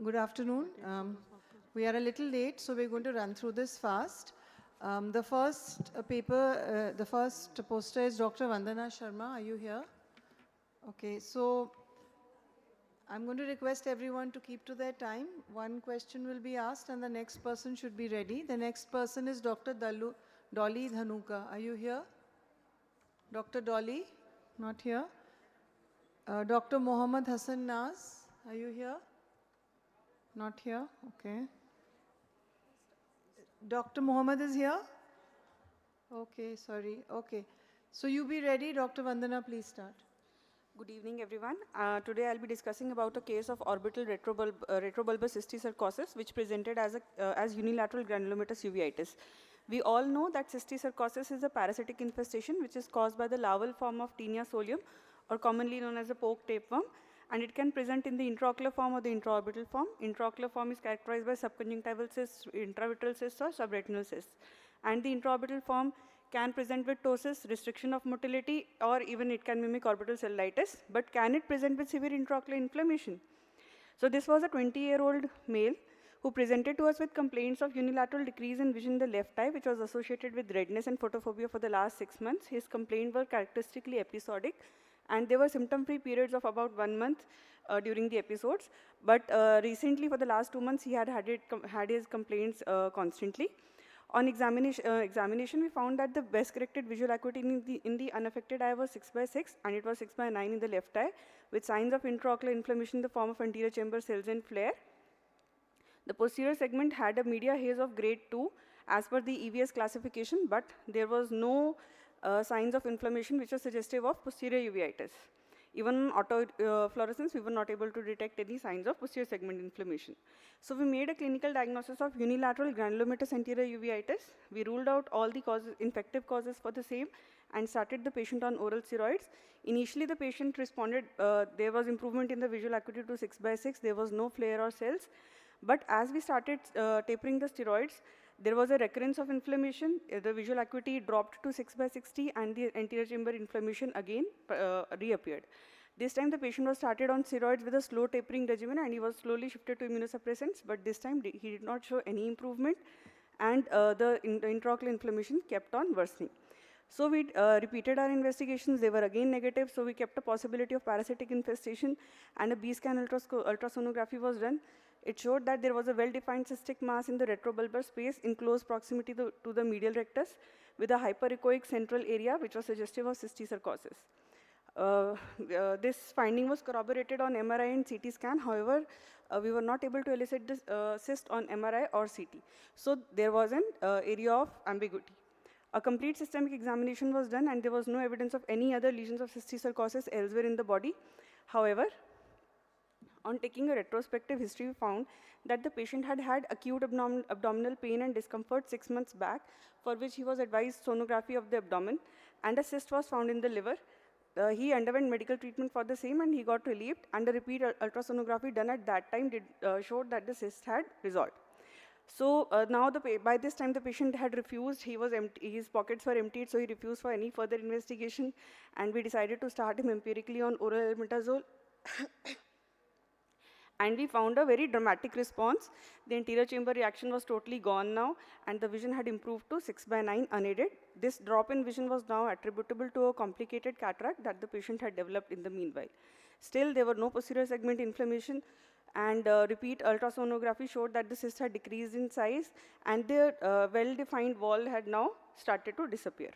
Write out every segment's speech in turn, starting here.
Good afternoon. We are a little late, so we're going to run through this fast. The first the first poster is Dr. Vandana Sharma. Are you here? Okay, so I'm going to request everyone to keep to their time. One question will be asked and the next person should be ready. The next person is Dr. Dolly Dhanuka. Are you here? Dr. Dolly? Not here. Dr. Mohammad Hassan Naz. Are you here? Not here, okay. Dr. Mohammed is here? Okay, sorry, okay. So you be ready, Dr. Vandana, please start. Good evening, everyone. Today I'll be discussing about a case of orbital retrobulbous cysticercosis, which presented as unilateral granulomatous uveitis. We all know that cysticercosis is a parasitic infestation which is caused by the larval form of Taenia solium, or commonly known as a poke tapeworm, and it can present in the intraocular form or the intraorbital form. Intraocular form is characterized by subconjunctival cysts, intravitreal cysts, or subretinal cysts. And the intraorbital form can present with ptosis, restriction of motility, or even it can mimic orbital cellulitis. But can it present with severe intraocular inflammation? So this was a 20-year-old male who presented to us with complaints of unilateral decrease in vision in the left eye, which was associated with redness and photophobia for the last 6 months. His complaints were characteristically episodic, and there were symptom-free periods of about 1 month during the episodes. But recently, for the last 2 months, he had his complaints constantly. On examination, we found that the best corrected visual acuity in the unaffected eye was 6/6, and it was 6/9 in the left eye, with signs of intraocular inflammation in the form of anterior chamber cells and flare. The posterior segment had a media haze of grade 2 as per the EVS classification, but there was no signs of inflammation which was suggestive of posterior uveitis. Even on autofluorescence, we were not able to detect any signs of posterior segment inflammation. So we made a clinical diagnosis of unilateral granulomatous anterior uveitis. We ruled out all the infective causes for the same and started the patient on oral steroids. Initially, the patient responded, there was improvement in the visual acuity to 6/6. There was no flare or cells. But as we started tapering the steroids, there was a recurrence of inflammation. The visual acuity dropped to 6/60, and the anterior chamber inflammation again reappeared. This time, the patient was started on steroids with a slow tapering regimen, and he was slowly shifted to immunosuppressants. But this time, he did not show any improvement, and the intraocular inflammation kept on worsening. So we repeated our investigations. They were again negative, so we kept a possibility of parasitic infestation, and a B-scan ultrasonography was done. It showed that there was a well-defined cystic mass in the retrobulbar space in close proximity to the medial rectus with a hyperechoic central area, which was suggestive of cysticercosis. This finding was corroborated on MRI and CT scan. However, we were not able to elicit this cyst on MRI or CT. So there was an area of ambiguity. A complete systemic examination was done, and there was no evidence of any other lesions of cysticercosis elsewhere in the body. However, on taking a retrospective history, we found that the patient had had acute abdominal pain and discomfort 6 months back, for which he was advised sonography of the abdomen, and a cyst was found in the liver. He underwent medical treatment for the same, and he got relieved, and a repeat ultrasonography done at that time showed that the cyst had resolved. So now, by this time, the patient had refused. His pockets were emptied, so he refused for any further investigation, and we decided to start him empirically on oral albendazole. And we found a very dramatic response. The anterior chamber reaction was totally gone now, and the vision had improved to 6/9 unaided. This drop in vision was now attributable to a complicated cataract that the patient had developed in the meanwhile. Still, there were no posterior segment inflammation, and repeat ultrasonography showed that the cyst had decreased in size, and the well-defined wall had now started to disappear.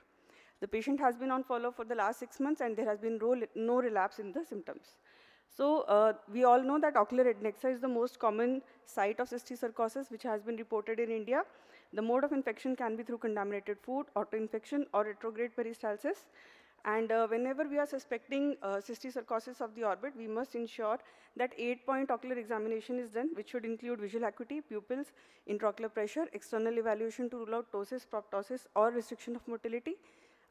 The patient has been on follow-up for the last 6 months, and there has been no relapse in the symptoms. So we all know that ocular adnexa is the most common site of cysticercosis, which has been reported in India. The mode of infection can be through contaminated food, autoinfection, or retrograde peristalsis. And whenever we are suspecting cysticercosis of the orbit, we must ensure that 8-point ocular examination is done, which should include visual acuity, pupils, intraocular pressure, external evaluation to rule out ptosis, proptosis, or restriction of motility.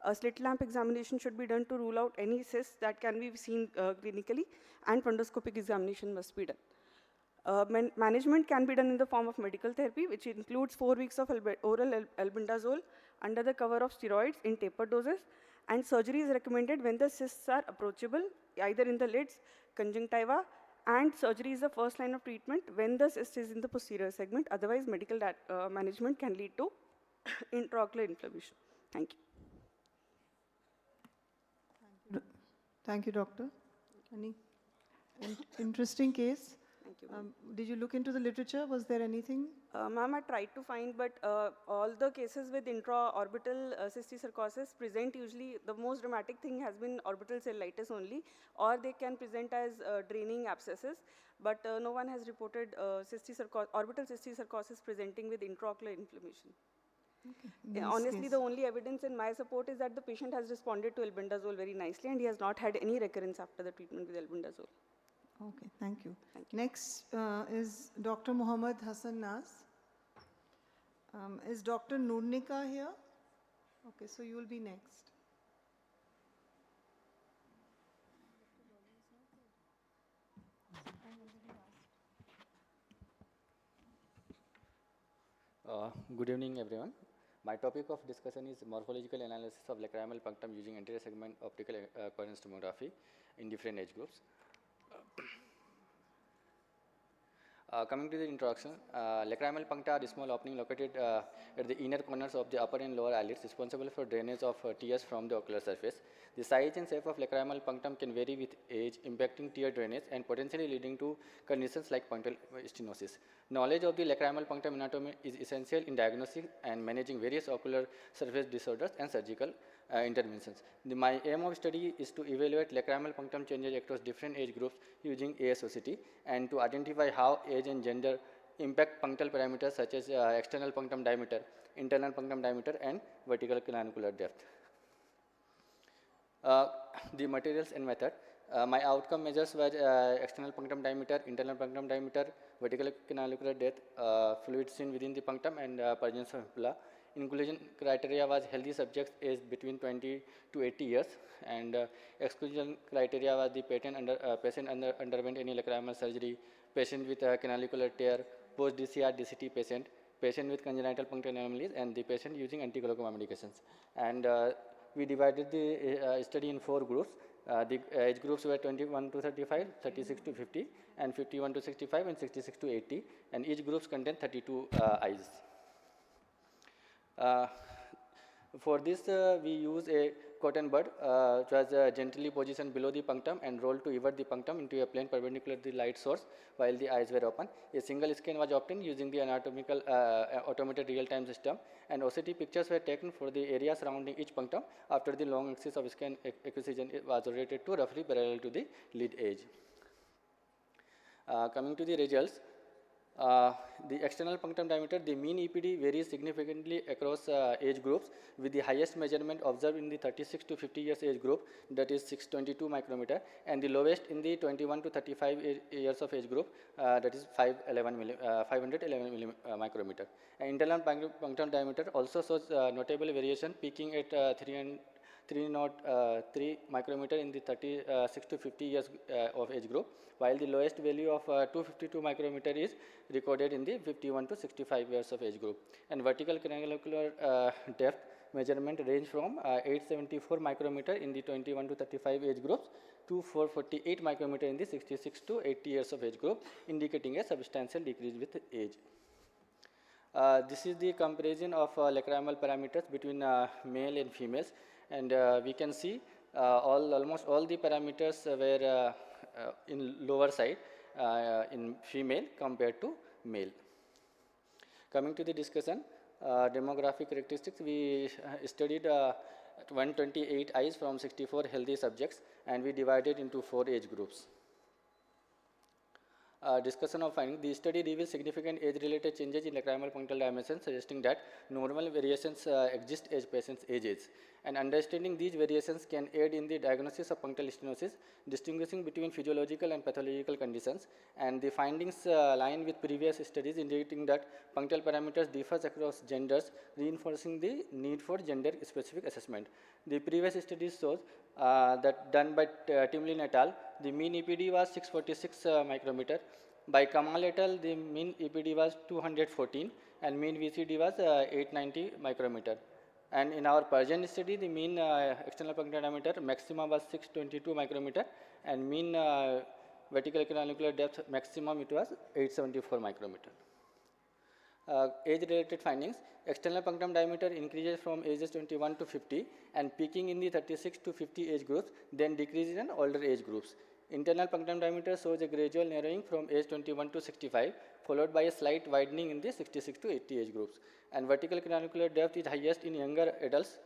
A slit lamp examination should be done to rule out any cysts that can be seen clinically, and fundoscopic examination must be done. Management can be done in the form of medical therapy, which includes 4 weeks of oral albendazole under the cover of steroids in tapered doses, and surgery is recommended when the cysts are approachable, either in the lids, conjunctiva, And surgery is the first line of treatment when the cyst is in the posterior segment. Otherwise, medical management can lead to intraocular inflammation. Thank you. Thank you, doctor. Any interesting case? Thank you. Did you look into the literature? Was there anything? Ma'am, I tried to find, but all the cases with intraorbital cysticercosis present usually, the most dramatic thing has been orbital cellulitis only, or they can present as draining abscesses, but no one has reported orbital cysticercosis presenting with intraocular inflammation. Okay. Honestly, the only evidence in my support is that the patient has responded to albendazole very nicely, and he has not had any recurrence after the treatment with albendazole. Okay, thank you. Thank you. Next is Dr. Mohammad Hassan Nas. Is Dr. Nurnika here? Okay, so you will be next. Good evening, everyone. My topic of discussion is morphological analysis of lacrimal punctum using anterior segment optical coherence tomography in different age groups. Coming to the introduction, lacrimal puncta are the small opening located at the inner corners of the upper and lower eyelids, responsible for drainage of tears from the ocular surface. The size and shape of lacrimal punctum can vary with age, impacting tear drainage and potentially leading to conditions like punctal stenosis. Knowledge of the lacrimal punctum anatomy is essential in diagnosing and managing various ocular surface disorders and surgical interventions. My aim of study is to evaluate lacrimal punctum changes across different age groups using AIOS2025 and to identify how age and gender impact punctal parameters such as external punctum diameter, internal punctum diameter, and vertical canalicular depth. The materials and method. My outcome measures were external punctum diameter, internal punctum diameter, vertical canalicular depth, fluid seen within the punctum, and presence of ampulla. Inclusion criteria was healthy subjects aged between 20 to 80 years, and exclusion criteria was the patient underwent any lacrimal surgery, patient with canalicular tear, post-DCR DCT patient, patient with congenital punctal anomalies, and the patient using anti-glaucoma medications. And we divided the study in 4 groups. The age groups were 21 to 35, 36 to 50, and 51 to 65, and 66 to 80, and each group contained 32 eyes. For this, we use a cotton bud, which was gently positioned below the punctum and rolled to invert the punctum into a plane perpendicular to the light source while the eyes were open. A single scan was obtained using the anatomical automated real-time system, and OCT pictures were taken for the area surrounding each punctum after the long axis of scan acquisition was rotated to roughly parallel to the lead edge. Coming to the results, the external punctum diameter, the mean EPD varies significantly across age groups, with the highest measurement observed in the 36 to 50 years age group, that is 622 micrometer, and the lowest in the 21 to 35 years of age group, that is 511 micrometer. And internal punctum diameter also shows notable variation, peaking at 303 micrometer in the 36 to 50 years of age group, while the lowest value of 252 micrometer is recorded in the 51 to 65 years of age group. And vertical canalicular depth measurement range from 874 micrometer in the 21 to 35 age groups to 448 micrometer in the 66 to 80 years of age group, indicating a substantial decrease with age. This is the comparison of lacrimal parameters between male and females, and we can see almost all the parameters were in lower side in female compared to male. Coming to the discussion, demographic characteristics, we studied 128 eyes from 64 healthy subjects, and we divided into 4 age groups. Discussion of findings. The study reveals significant age-related changes in lacrimal punctal dimensions, suggesting that normal variations exist as patients' ages. And understanding these variations can aid in the diagnosis of punctal stenosis, distinguishing between physiological and pathological conditions. And the findings align with previous studies, indicating that punctal parameters differ across genders, reinforcing the need for gender-specific assessment. The previous studies shows that done by Timlin et al., the mean EPD was 646 micrometer. By Kamal et al., the mean EPD was 214, and mean VCD was 890 micrometer. And in our Persian study, the mean external punctal diameter maximum was 622 micrometer, and mean vertical cranial depth maximum it was 874 micrometer. Age-related findings, external punctum diameter increases from ages 21 to 50 and peaking in the 36 to 50 age groups, then decreases in older age groups. Internal punctum diameter shows a gradual narrowing from age 21 to 65, followed by a slight widening in the 66 to 80 age groups. And vertical cranial depth is highest in younger adults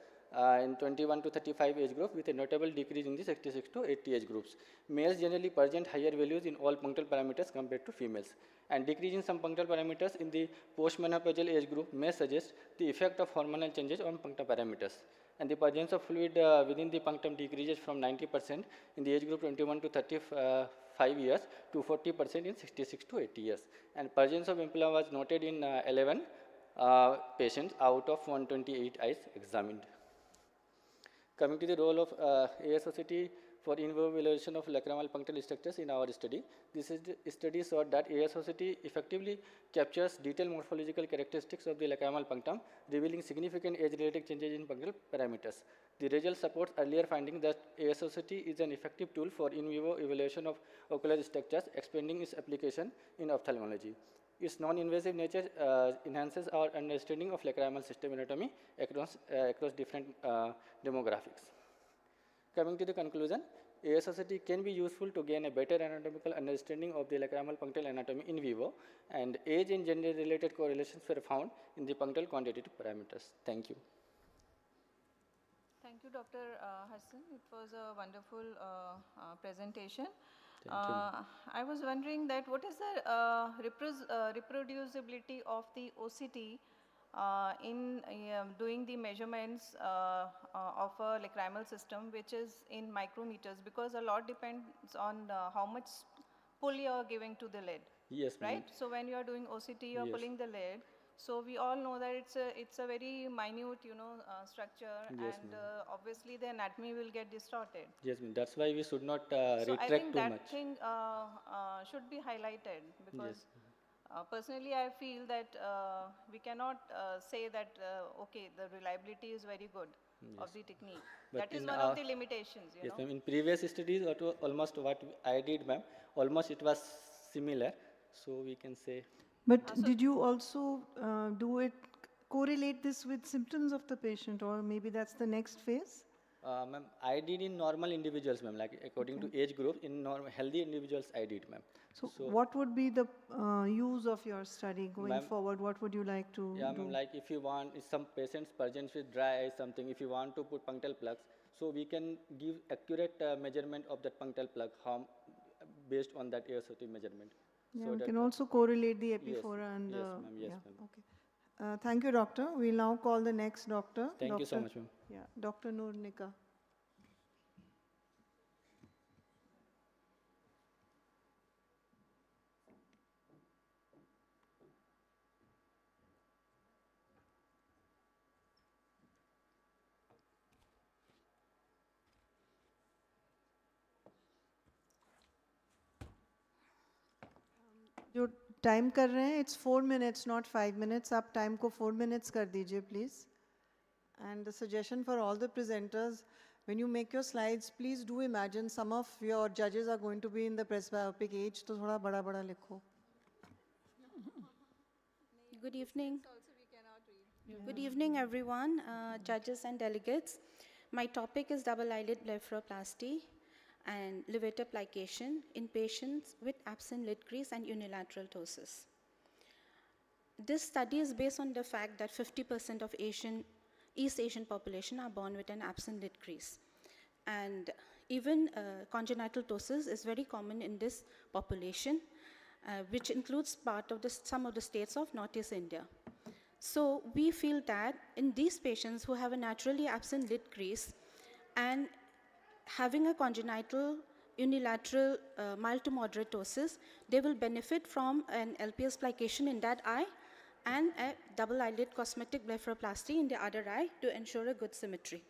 in 21 to 35 age group, with a notable decrease in the 66 to 80 age groups. Males generally present higher values in all punctal parameters compared to females. And decrease in some punctal parameters in the postmenopausal age group may suggest the effect of hormonal changes on punctal parameters. And the presence of fluid within the punctum decreases from 90% in the age group 21 to 35 years to 40% in 66 to 80 years. And presence of ampulla was noted in 11 patients out of 128 eyes examined. Coming to the role of AIOS for in vivo evaluation of lacrimal punctal structures in our study, this study showed that AIOS effectively captures detailed morphological characteristics of the lacrimal punctum, revealing significant age-related changes in punctal parameters. The result supports earlier finding that AIOS is an effective tool for in vivo evaluation of ocular structures, expanding its application in ophthalmology. Its non-invasive nature enhances our understanding of lacrimal system anatomy across different demographics. Coming to the conclusion, AIOS can be useful to gain a better anatomical understanding of the lacrimal punctal anatomy in vivo, and age and gender-related correlations were found in the punctal quantitative parameters. Thank you. Thank you, Dr. Hassan. It was a wonderful presentation. Thank you. I was wondering that what is the reproducibility of the OCT in doing the measurements of a lacrimal system, which is in micrometers, because a lot depends on how much pull you are giving to the lid. Yes, right? So when you are doing OCT, you are Yes. pulling the lid. So we all know that it's a very minute, structure, Yes, and obviously the anatomy will get distorted. Yes, that's why we should not So I retract think too that much. thing should be highlighted, because Yes. personally I feel that we cannot say that okay, the reliability is very good of the technique. But That is in one of the limitations, Yes, ma'am. In previous studies, almost what I did, ma'am, almost it was similar. So we can say. But did you also correlate this with symptoms of the patient, or maybe that's the next phase? Ma'am, I did in normal individuals, ma'am, like according to age group. In healthy individuals, I did, ma'am. So what would be the use of your study going Ma'am, forward? What would you like to Yeah, do? ma'am, like if you want, if some patients present with dry eye, something, if you want to put punctal plugs, so we can give accurate measurement of that punctal plug based on that AIOS measurement. Yeah, So we that, can also correlate the yes, epiphora and yes, ma'am, yes, yeah, ma'am. okay. Thank you, doctor. We'll now call the next doctor. Thank you so much, ma'am. Yeah, Dr. Noor Nika. जो time कर रहे हैं it's 4 minutes not 5 minutes. आप time को 4 minutes कर दीजिए please. And the suggestion for all the presenters, when you make your slides, please do imagine some of your judges are going to be in the presbyopic age, तो थोड़ा बड़ा बड़ा लिखो. Good evening. Good evening, everyone, judges and delegates. My topic is double eyelid blepharoplasty and levator plication in patients with absent lid crease and unilateral ptosis. This study is based on the fact that 50% of East Asian population are born with an absent lid crease. And even congenital ptosis is very common in this population, which includes some of the states of Northeast India. So we feel that in these patients who have a naturally absent lid crease and having a congenital unilateral mild to moderate ptosis, they will benefit from an LPS plication in that eye and a double eyelid cosmetic blepharoplasty in the other eye to ensure a good symmetry.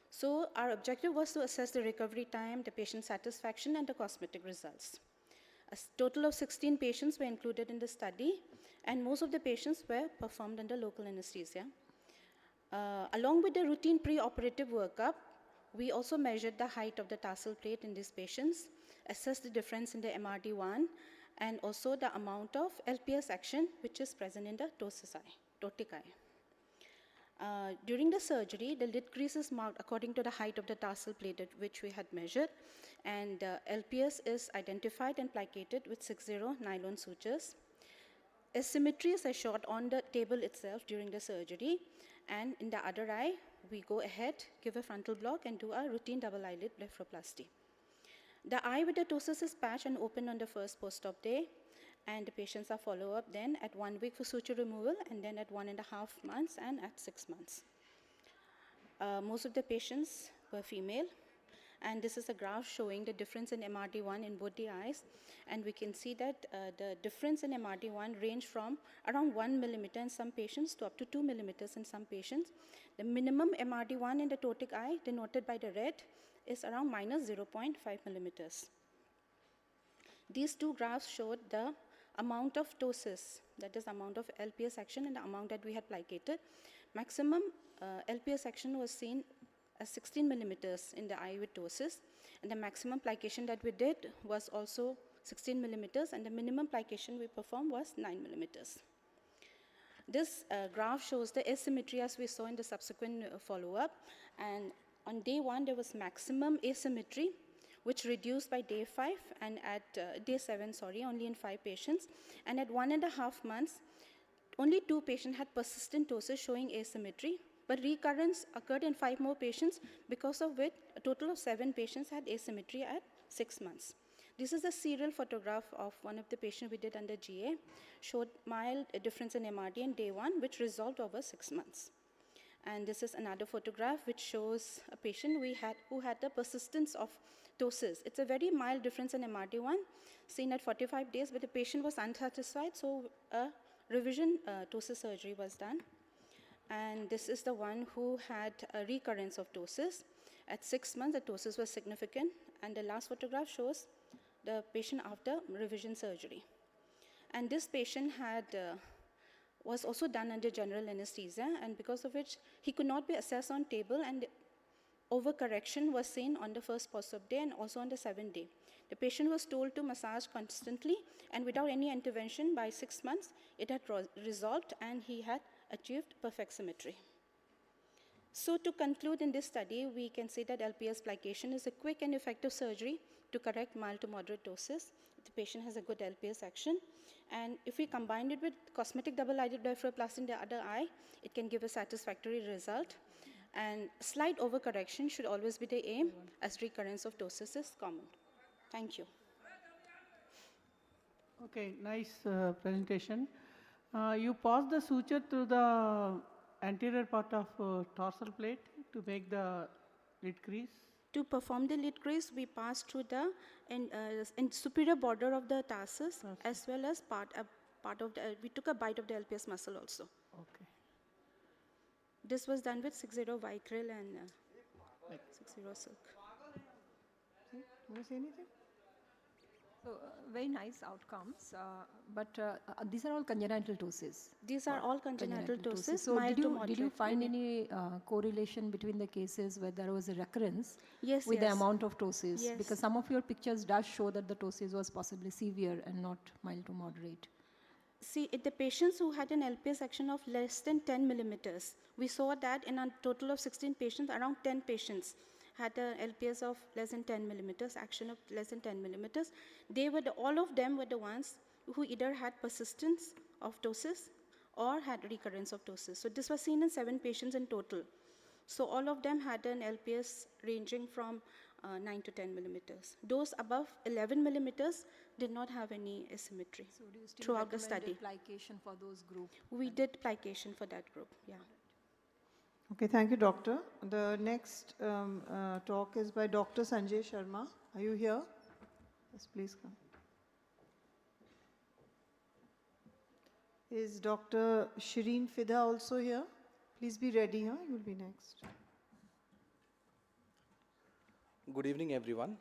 So our objective was to assess the recovery time, the patient satisfaction, and the cosmetic results. A total of 16 patients were included in the study, and most of the patients were performed under local anesthesia. Along with the routine pre-operative workup, we also measured the height of the tarsal plate in these patients, assess the difference in the MRD1 and also the amount of LPS action which is present in the ptotic eye. During the surgery, the lid crease is marked according to the height of the tarsal plate which we had measured, and LPS is identified and plicated with 6-0 nylon sutures. Asymmetry is assured on the table itself during the surgery, and in the other eye, we go ahead, give a frontal block, and do a routine double eyelid blepharoplasty. The eye with the ptosis is patched and opened on the first post-op day, and the patients are followed up then at 1 week for suture removal, and then at 1.5 months and at 6 months. Most of the patients were female, and this is a graph showing the difference in MRD1 in both the eyes, and we can see that the difference in MRD1 range from around 1 millimeter in some patients to up to 2 millimeters in some patients. The minimum MRD1 in the ptotic eye, denoted by the red, is around minus 0.5 millimeters. These two graphs showed the amount of ptosis, that is amount of LPS action and the amount that we had plicated. Maximum LPS action was seen as 16 millimeters in the eye with ptosis, and the maximum plication that we did was also 16 millimeters, and the minimum plication we performed was 9 millimeters. This graph shows the asymmetry as we saw in the subsequent follow-up, and on day 1 there was maximum asymmetry, which reduced by day 5, and at day 7, only in 5 patients. And at 1.5 months, only 2 patients had persistent ptosis showing asymmetry, but recurrence occurred in 5 more patients, because of which a total of 7 patients had asymmetry at 6 months. This is a serial photograph of one of the patients we did under GA, showed mild difference in MRD in day 1, which resolved over 6 months. And this is another photograph which shows a patient who had the persistence of ptosis. It's a very mild difference in MRD1 seen at 45 days, but the patient was unsatisfied, so a revision ptosis surgery was done. And this is the one who had a recurrence of ptosis. At 6 months, the ptosis was significant, and the last photograph shows the patient after revision surgery. And this patient was also done under general anesthesia, and because of which he could not be assessed on table, and overcorrection was seen on the first post-op day and also on the 7th day. The patient was told to massage constantly, and without any intervention, by 6 months, it had resolved, and he had achieved perfect symmetry. So to conclude in this study, we can say that LPS plication is a quick and effective surgery to correct mild to moderate ptosis. The patient has a good LPS action. And if we combine it with cosmetic double-eyelid blepharoplasty in the other eye, it can give a satisfactory result. And slight overcorrection should always be the aim, as recurrence of ptosis is common. Thank you. Okay, nice presentation. You pass the suture through the anterior part of tarsal plate to make the lid crease. To perform the lid crease, we pass through the in superior border of the tarsus, as well as part of the, we took a bite of the LPS muscle also. Okay. This was done with 6-0 Vicryl and 6-0 silk. You want to say anything? So, very nice outcomes, but these are all congenital ptosis. These are all congenital ptosis, So, mild to moderate. did you find any correlation between the cases where there was a recurrence Yes, with yes. the amount of ptosis? Yes. Because some of your pictures does show that the ptosis was possibly severe and not mild to moderate. See, the patients who had an LPS action of less than 10 millimeters, we saw that in a total of 16 patients, around 10 patients had an LPS of less than 10 millimeters, action of less than 10 millimeters. All of them were the ones who either had persistence of ptosis or had recurrence of ptosis. So this was seen in 7 patients in total. So all of them had an LPS ranging from 9 to 10 millimeters. Those above 11 millimeters did not have any asymmetry So, do you still throughout the recommend study. plication for those groups? We did plication for that group, yeah. Okay, thank you, doctor. The next talk is by Dr. Sanjay Sharma. Are you here? Yes, please come. Is Dr. Shireen Fida also here? Please be ready, huh? You'll be next. Good evening, everyone.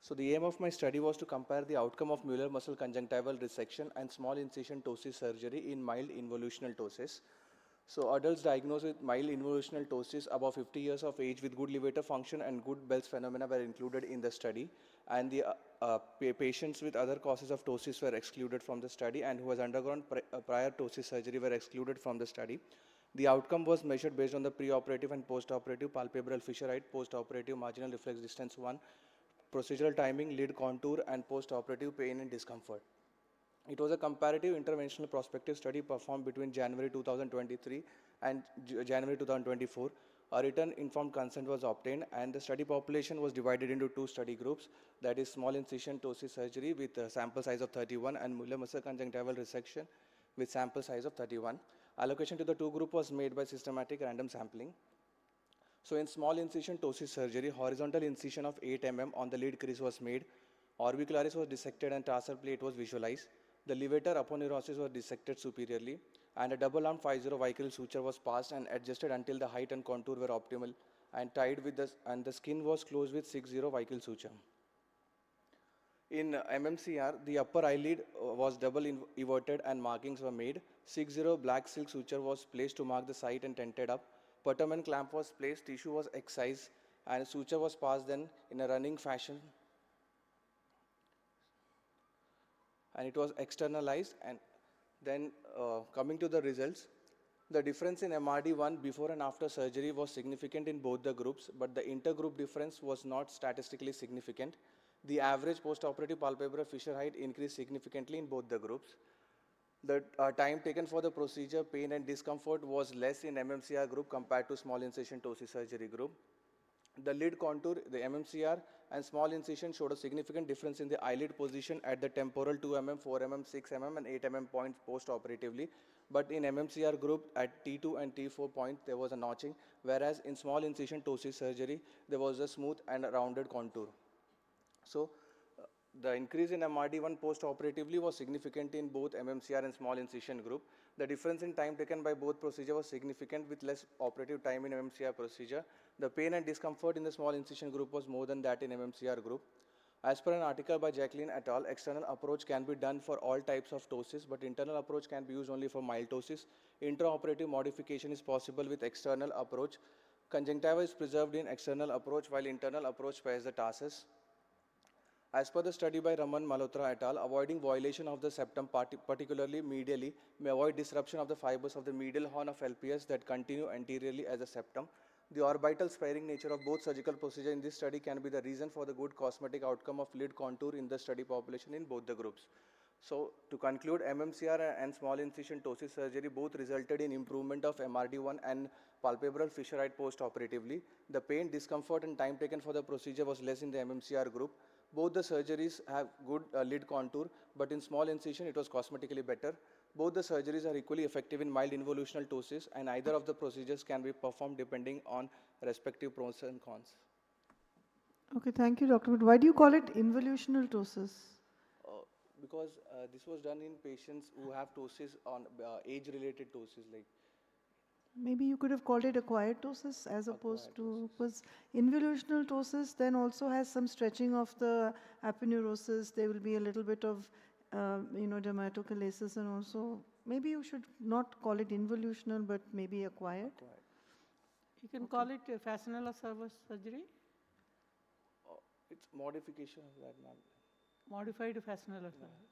So the aim of my study was to compare the outcome of Mueller muscle conjunctival resection and small incision ptosis surgery in mild involutional ptosis. So adults diagnosed with mild involutional ptosis above 50 years of age with good levator function and good Bell's phenomena were included in the study, and the patients with other causes of ptosis were excluded from the study, and who has undergone prior ptosis surgery were excluded from the study. The outcome was measured based on the preoperative and postoperative palpebral fissure height, postoperative marginal reflex distance 1, procedural timing, lid contour, and postoperative pain and discomfort. It was a comparative interventional prospective study performed between January 2023 and January 2024. A written informed consent was obtained, and the study population was divided into two study groups, that is small incision ptosis surgery with a sample size of 31 and mullar muscle conjunctival resection with sample size of 31. Allocation to the two group was made by systematic random sampling. So in small incision ptosis surgery, horizontal incision of 8 mm on the lid crease was made, orbicularis was dissected and tarsal plate was visualized. The levator aponeurosis was dissected superiorly, and a double-armed 5-0 vicryl suture was passed and adjusted until the height and contour were optimal, and tied with and the skin was closed with 6-0 vicryl suture. In MMCR, the upper eyelid was double everted and markings were made. 6-0 black silk suture was placed to mark the site and tented up. Putamen clamp was placed, tissue was excised, and suture was passed then in a running fashion, and it was externalized. And then coming to the results, the difference in MRD1 before and after surgery was significant in both the groups, but the intergroup difference was not statistically significant. The average postoperative palpebral fissure height increased significantly in both the groups. The time taken for the procedure, pain and discomfort was less in MMCR group compared to small incision ptosis surgery group. The lid contour, the MMCR and small incision showed a significant difference in the eyelid position at the temporal 2 mm, 4 mm, 6 mm and 8 mm points post-operatively. But in MMCR group at T2 and T4 point there was a notching, whereas in small incision ptosis surgery there was a smooth and rounded contour. So the increase in MRD1 post-operatively was significant in both MMCR and small incision group. The difference in time taken by both procedure was significant with less operative time in MMCR procedure. The pain and discomfort in the small incision group was more than that in MMCR group. As per an article by Jacqueline et al., external approach can be done for all types of ptosis, but internal approach can be used only for mild ptosis. Intraoperative modification is possible with external approach. Conjunctiva is preserved in external approach while internal approach spares the tarsus. As per the study by Raman Malhotra et al., avoiding violation of the septum, particularly medially, may avoid disruption of the fibers of the medial horn of LPS that continue anteriorly as a septum. The orbital sparing nature of both surgical procedure in this study can be the reason for the good cosmetic outcome of lid contour in the study population in both the groups. So to conclude, MMCR and small incision ptosis surgery both resulted in improvement of MRD1 and palpebral fissure height post-operatively. The pain, discomfort and time taken for the procedure was less in the MMCR group. Both the surgeries have good lid contour, but in small incision it was cosmetically better. Both the surgeries are equally effective in mild involutional ptosis, and either of the procedures can be performed depending on respective pros and cons. Okay, thank you, Doctor. But why do you call it involutional ptosis? Because this was done in patients who have ptosis on age-related ptosis, like. Maybe you could have called it acquired ptosis as opposed to, because involutional ptosis then also has some stretching of the aponeurosis. There will be a little bit of, dermatochalasis, and also maybe you should not call it involutional, but maybe acquired. You can call it fascicular serous surgery. It's modification of that, ma'am. Modified fascicular surgery.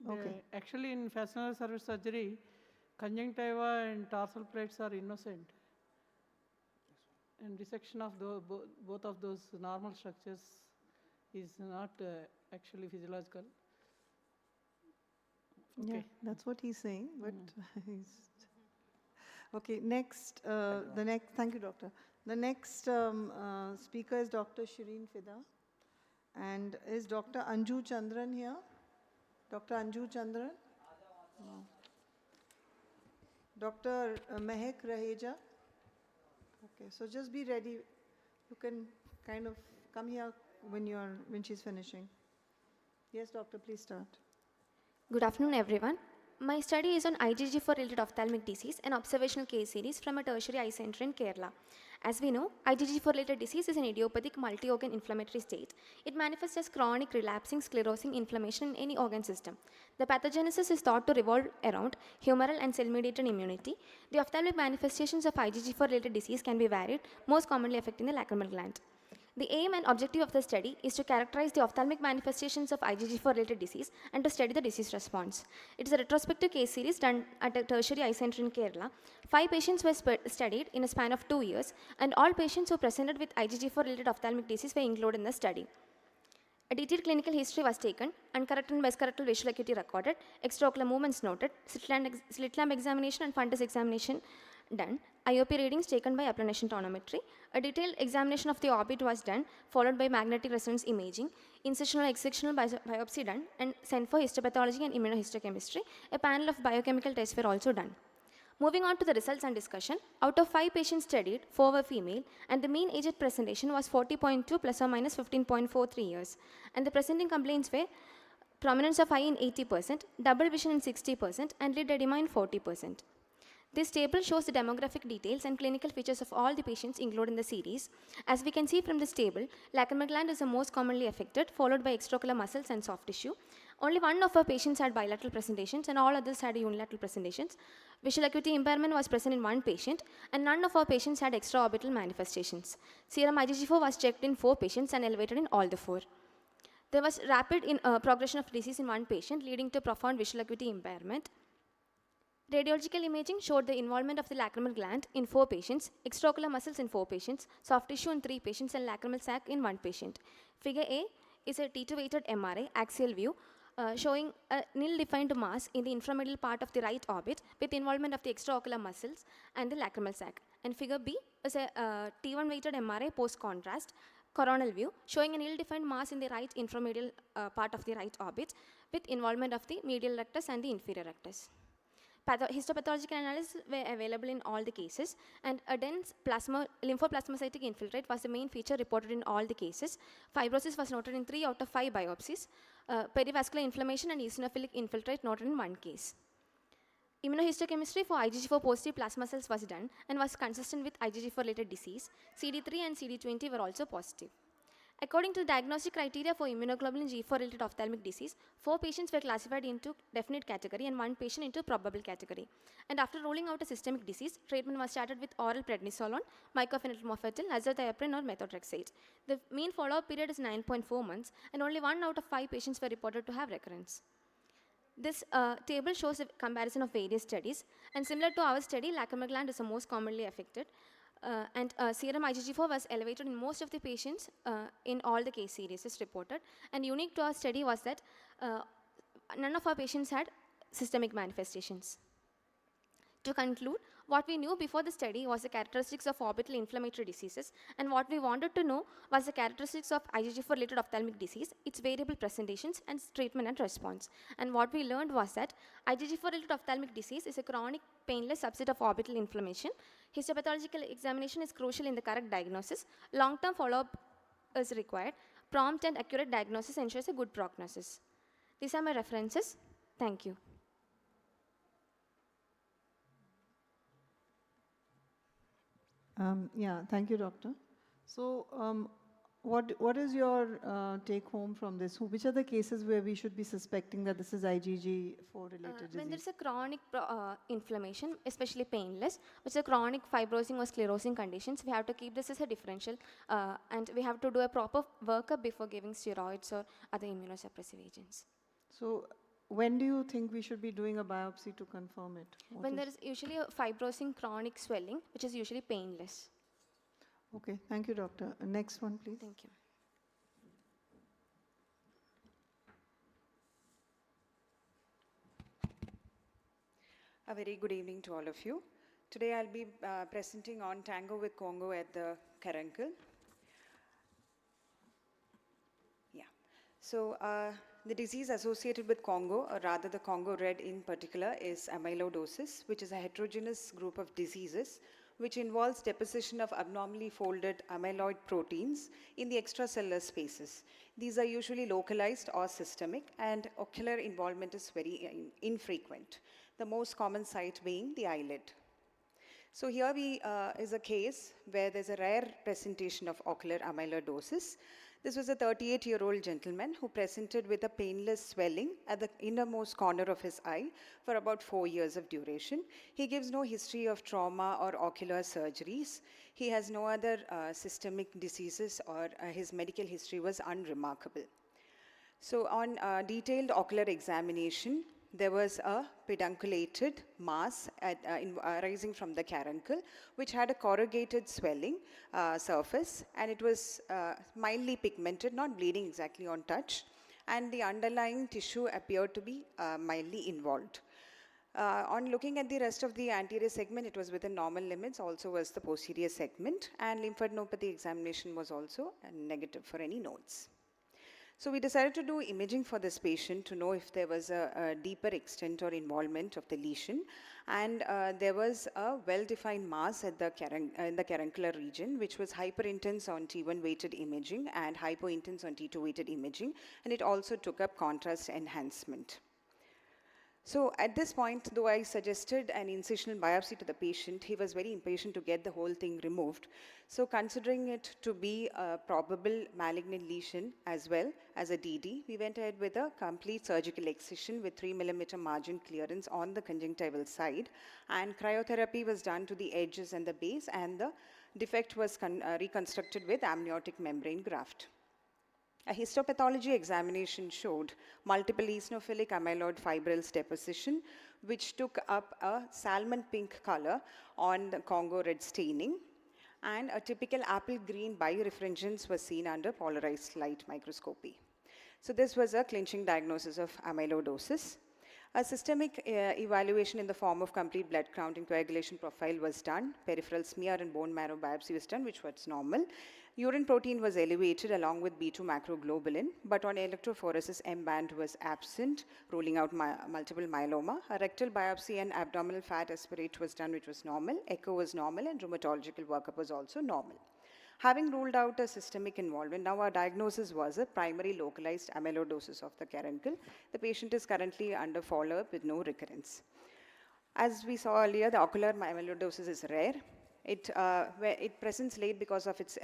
Okay. Actually, in fascicular serous surgery, conjunctiva and tarsal plates are innocent. And dissection of both of those normal structures is not actually physiological. Okay. Yeah, that's what he's saying, but he's... Okay, next, thank you, Doctor. The next speaker is Dr. Shireen Fida. And is Dr. Anju Chandran here? Dr. Anju Chandran? No. Dr. Mehak Raheja? Okay, so just be ready. You can kind of come here when she's finishing. Yes, doctor, please start. Good afternoon, everyone. My study is on IgG4-related ophthalmic disease, an observational case series from a tertiary eye center in Kerala. As we know, IgG4-related disease is an idiopathic multi-organ inflammatory state. It manifests as chronic relapsing sclerosing inflammation in any organ system. The pathogenesis is thought to revolve around humoral and cell-mediated immunity. The ophthalmic manifestations of IgG4-related disease can be varied, most commonly affecting the lacrimal gland. The aim and objective of the study is to characterize the ophthalmic manifestations of IgG4-related disease and to study the disease response. It is a retrospective case series done at a tertiary eye center in Kerala. 5 patients were studied in a span of 2 years, and all patients who presented with IgG4-related ophthalmic disease were included in the study. A detailed clinical history was taken, uncorrected and biscorrectal visual acuity recorded, extraocular movements noted, slit lamp examination and fundus examination done, IOP readings taken by applanation tonometry. A detailed examination of the orbit was done, followed by magnetic resonance imaging, incisional and excisional biopsy done, and sent for histopathology and immunohistochemistry. A panel of biochemical tests were also done. Moving on to the results and discussion, out of 5 patients studied, 4 were female, and the mean age at presentation was 40.2 plus or minus 15.43 years. And the presenting complaints were prominence of eye in 80%, double vision in 60%, and lid edema in 40%. This table shows the demographic details and clinical features of all the patients included in the series. As we can see from this table, lacrimal gland is the most commonly affected, followed by extraocular muscles and soft tissue. Only one of our patients had bilateral presentations and all others had unilateral presentations. Visual acuity impairment was present in 1 patient, and none of our patients had extraorbital manifestations. Serum IgG4 was checked in 4 patients and elevated in all the 4. There was rapid progression of disease in 1 patient, leading to profound visual acuity impairment. Radiological imaging showed the involvement of the lacrimal gland in 4 patients, extraocular muscles in 4 patients, soft tissue in 3 patients, and lacrimal sac in 1 patient. Figure A is a T2-weighted MRI axial view showing a nil-defined mass in the inframedial part of the right orbit with involvement of the extraocular muscles and the lacrimal sac. And figure B is a T1-weighted MRI post-contrast coronal view showing an ill-defined mass in the right inframedial part of the right orbit with involvement of the medial rectus and the inferior rectus. Histopathological analysis were available in all the cases, and a dense lymphoplasmacytic infiltrate was the main feature reported in all the cases. Fibrosis was noted in 3 out of 5 biopsies. Perivascular inflammation and eosinophilic infiltrate noted in 1 case. Immunohistochemistry for IgG4 positive plasma cells was done and was consistent with IgG4-related disease. CD3 and CD20 were also positive. According to the diagnostic criteria for immunoglobulin G4-related ophthalmic disease, 4 patients were classified into definite category and 1 patient into probable category. And after ruling out a systemic disease, treatment was started with oral prednisolone, mycophenolate mofetil, azathioprine or methotrexate. The mean follow-up period is 9.4 months, and only 1 out of 5 patients were reported to have recurrence. This table shows a comparison of various studies, and similar to our study, lacrimal gland is the most commonly affected. Serum IgG4 was elevated in most of the patients in all the case series reported. And unique to our study was that none of our patients had systemic manifestations. To conclude, what we knew before the study was the characteristics of orbital inflammatory diseases, and what we wanted to know was the characteristics of IgG4-related ophthalmic disease, its variable presentations, and treatment and response. And what we learned was that IgG4-related ophthalmic disease is a chronic, painless subset of orbital inflammation. Histopathological examination is crucial in the correct diagnosis. Long-term follow-up is required. Prompt and accurate diagnosis ensures a good prognosis. These are my references. Thank you. Yeah, thank you, doctor. So, what is your take home from this? Which are the cases where we should be suspecting that this is IgG4-related disease? When there is a chronic inflammation, especially painless, which is a chronic fibrosing or sclerosing conditions, we have to keep this as a differential, and we have to do a proper workup before giving steroids or other immunosuppressive agents. So, when do you think we should be doing a biopsy to confirm it? When there is usually a fibrosing chronic swelling, which is usually painless. Okay, thank you, doctor. Next one, please. Thank you. A very good evening to all of you. Today I'll be presenting on Tango with Congo at the Caruncle. Yeah. So the disease associated with Congo, or rather the Congo red in particular, is amyloidosis, which is a heterogeneous group of diseases which involves deposition of abnormally folded amyloid proteins in the extracellular spaces. These are usually localized or systemic, and ocular involvement is very infrequent, the most common site being the eyelid. So here is a case where there's a rare presentation of ocular amyloidosis. This was a 38-year-old gentleman who presented with a painless swelling at the innermost corner of his eye for about 4 years of duration. He gives no history of trauma or ocular surgeries. He has no other systemic diseases, or his medical history was unremarkable. So on detailed ocular examination, there was a pedunculated mass arising from the caruncle, which had a corrugated swelling surface, and it was mildly pigmented, not bleeding exactly on touch, and the underlying tissue appeared to be mildly involved. On looking at the rest of the anterior segment, it was within normal limits, also was the posterior segment, and lymphadenopathy examination was also negative for any nodes. So we decided to do imaging for this patient to know if there was a deeper extent or involvement of the lesion, and there was a well-defined mass at the in the caruncular region, which was hyperintense on T1 weighted imaging and hypointense on T2 weighted imaging, and it also took up contrast enhancement. So at this point, though I suggested an incisional biopsy to the patient, he was very impatient to get the whole thing removed. So considering it to be a probable malignant lesion as well as a DD, we went ahead with a complete surgical excision with 3 mm margin clearance on the conjunctival side, and cryotherapy was done to the edges and the base, and the defect was reconstructed with amniotic membrane graft. A histopathology examination showed multiple eosinophilic amyloid fibrils deposition, which took up a salmon pink color on the Congo red staining, and a typical apple green birefringence was seen under polarized light microscopy. So this was a clinching diagnosis of amyloidosis. A systemic evaluation in the form of complete blood count and coagulation profile was done. Peripheral smear and bone marrow biopsy was done, which was normal. Urine protein was elevated along with B2 macroglobulin, but on electrophoresis, M band was absent, ruling out multiple myeloma. A rectal biopsy and abdominal fat aspirate was done, which was normal. Echo was normal, and rheumatological workup was also normal. Having ruled out a systemic involvement, now our diagnosis was a primary localized amyloidosis of the caruncle. The patient is currently under follow-up with no recurrence. As we saw earlier, the ocular amyloidosis is rare. It presents late because of its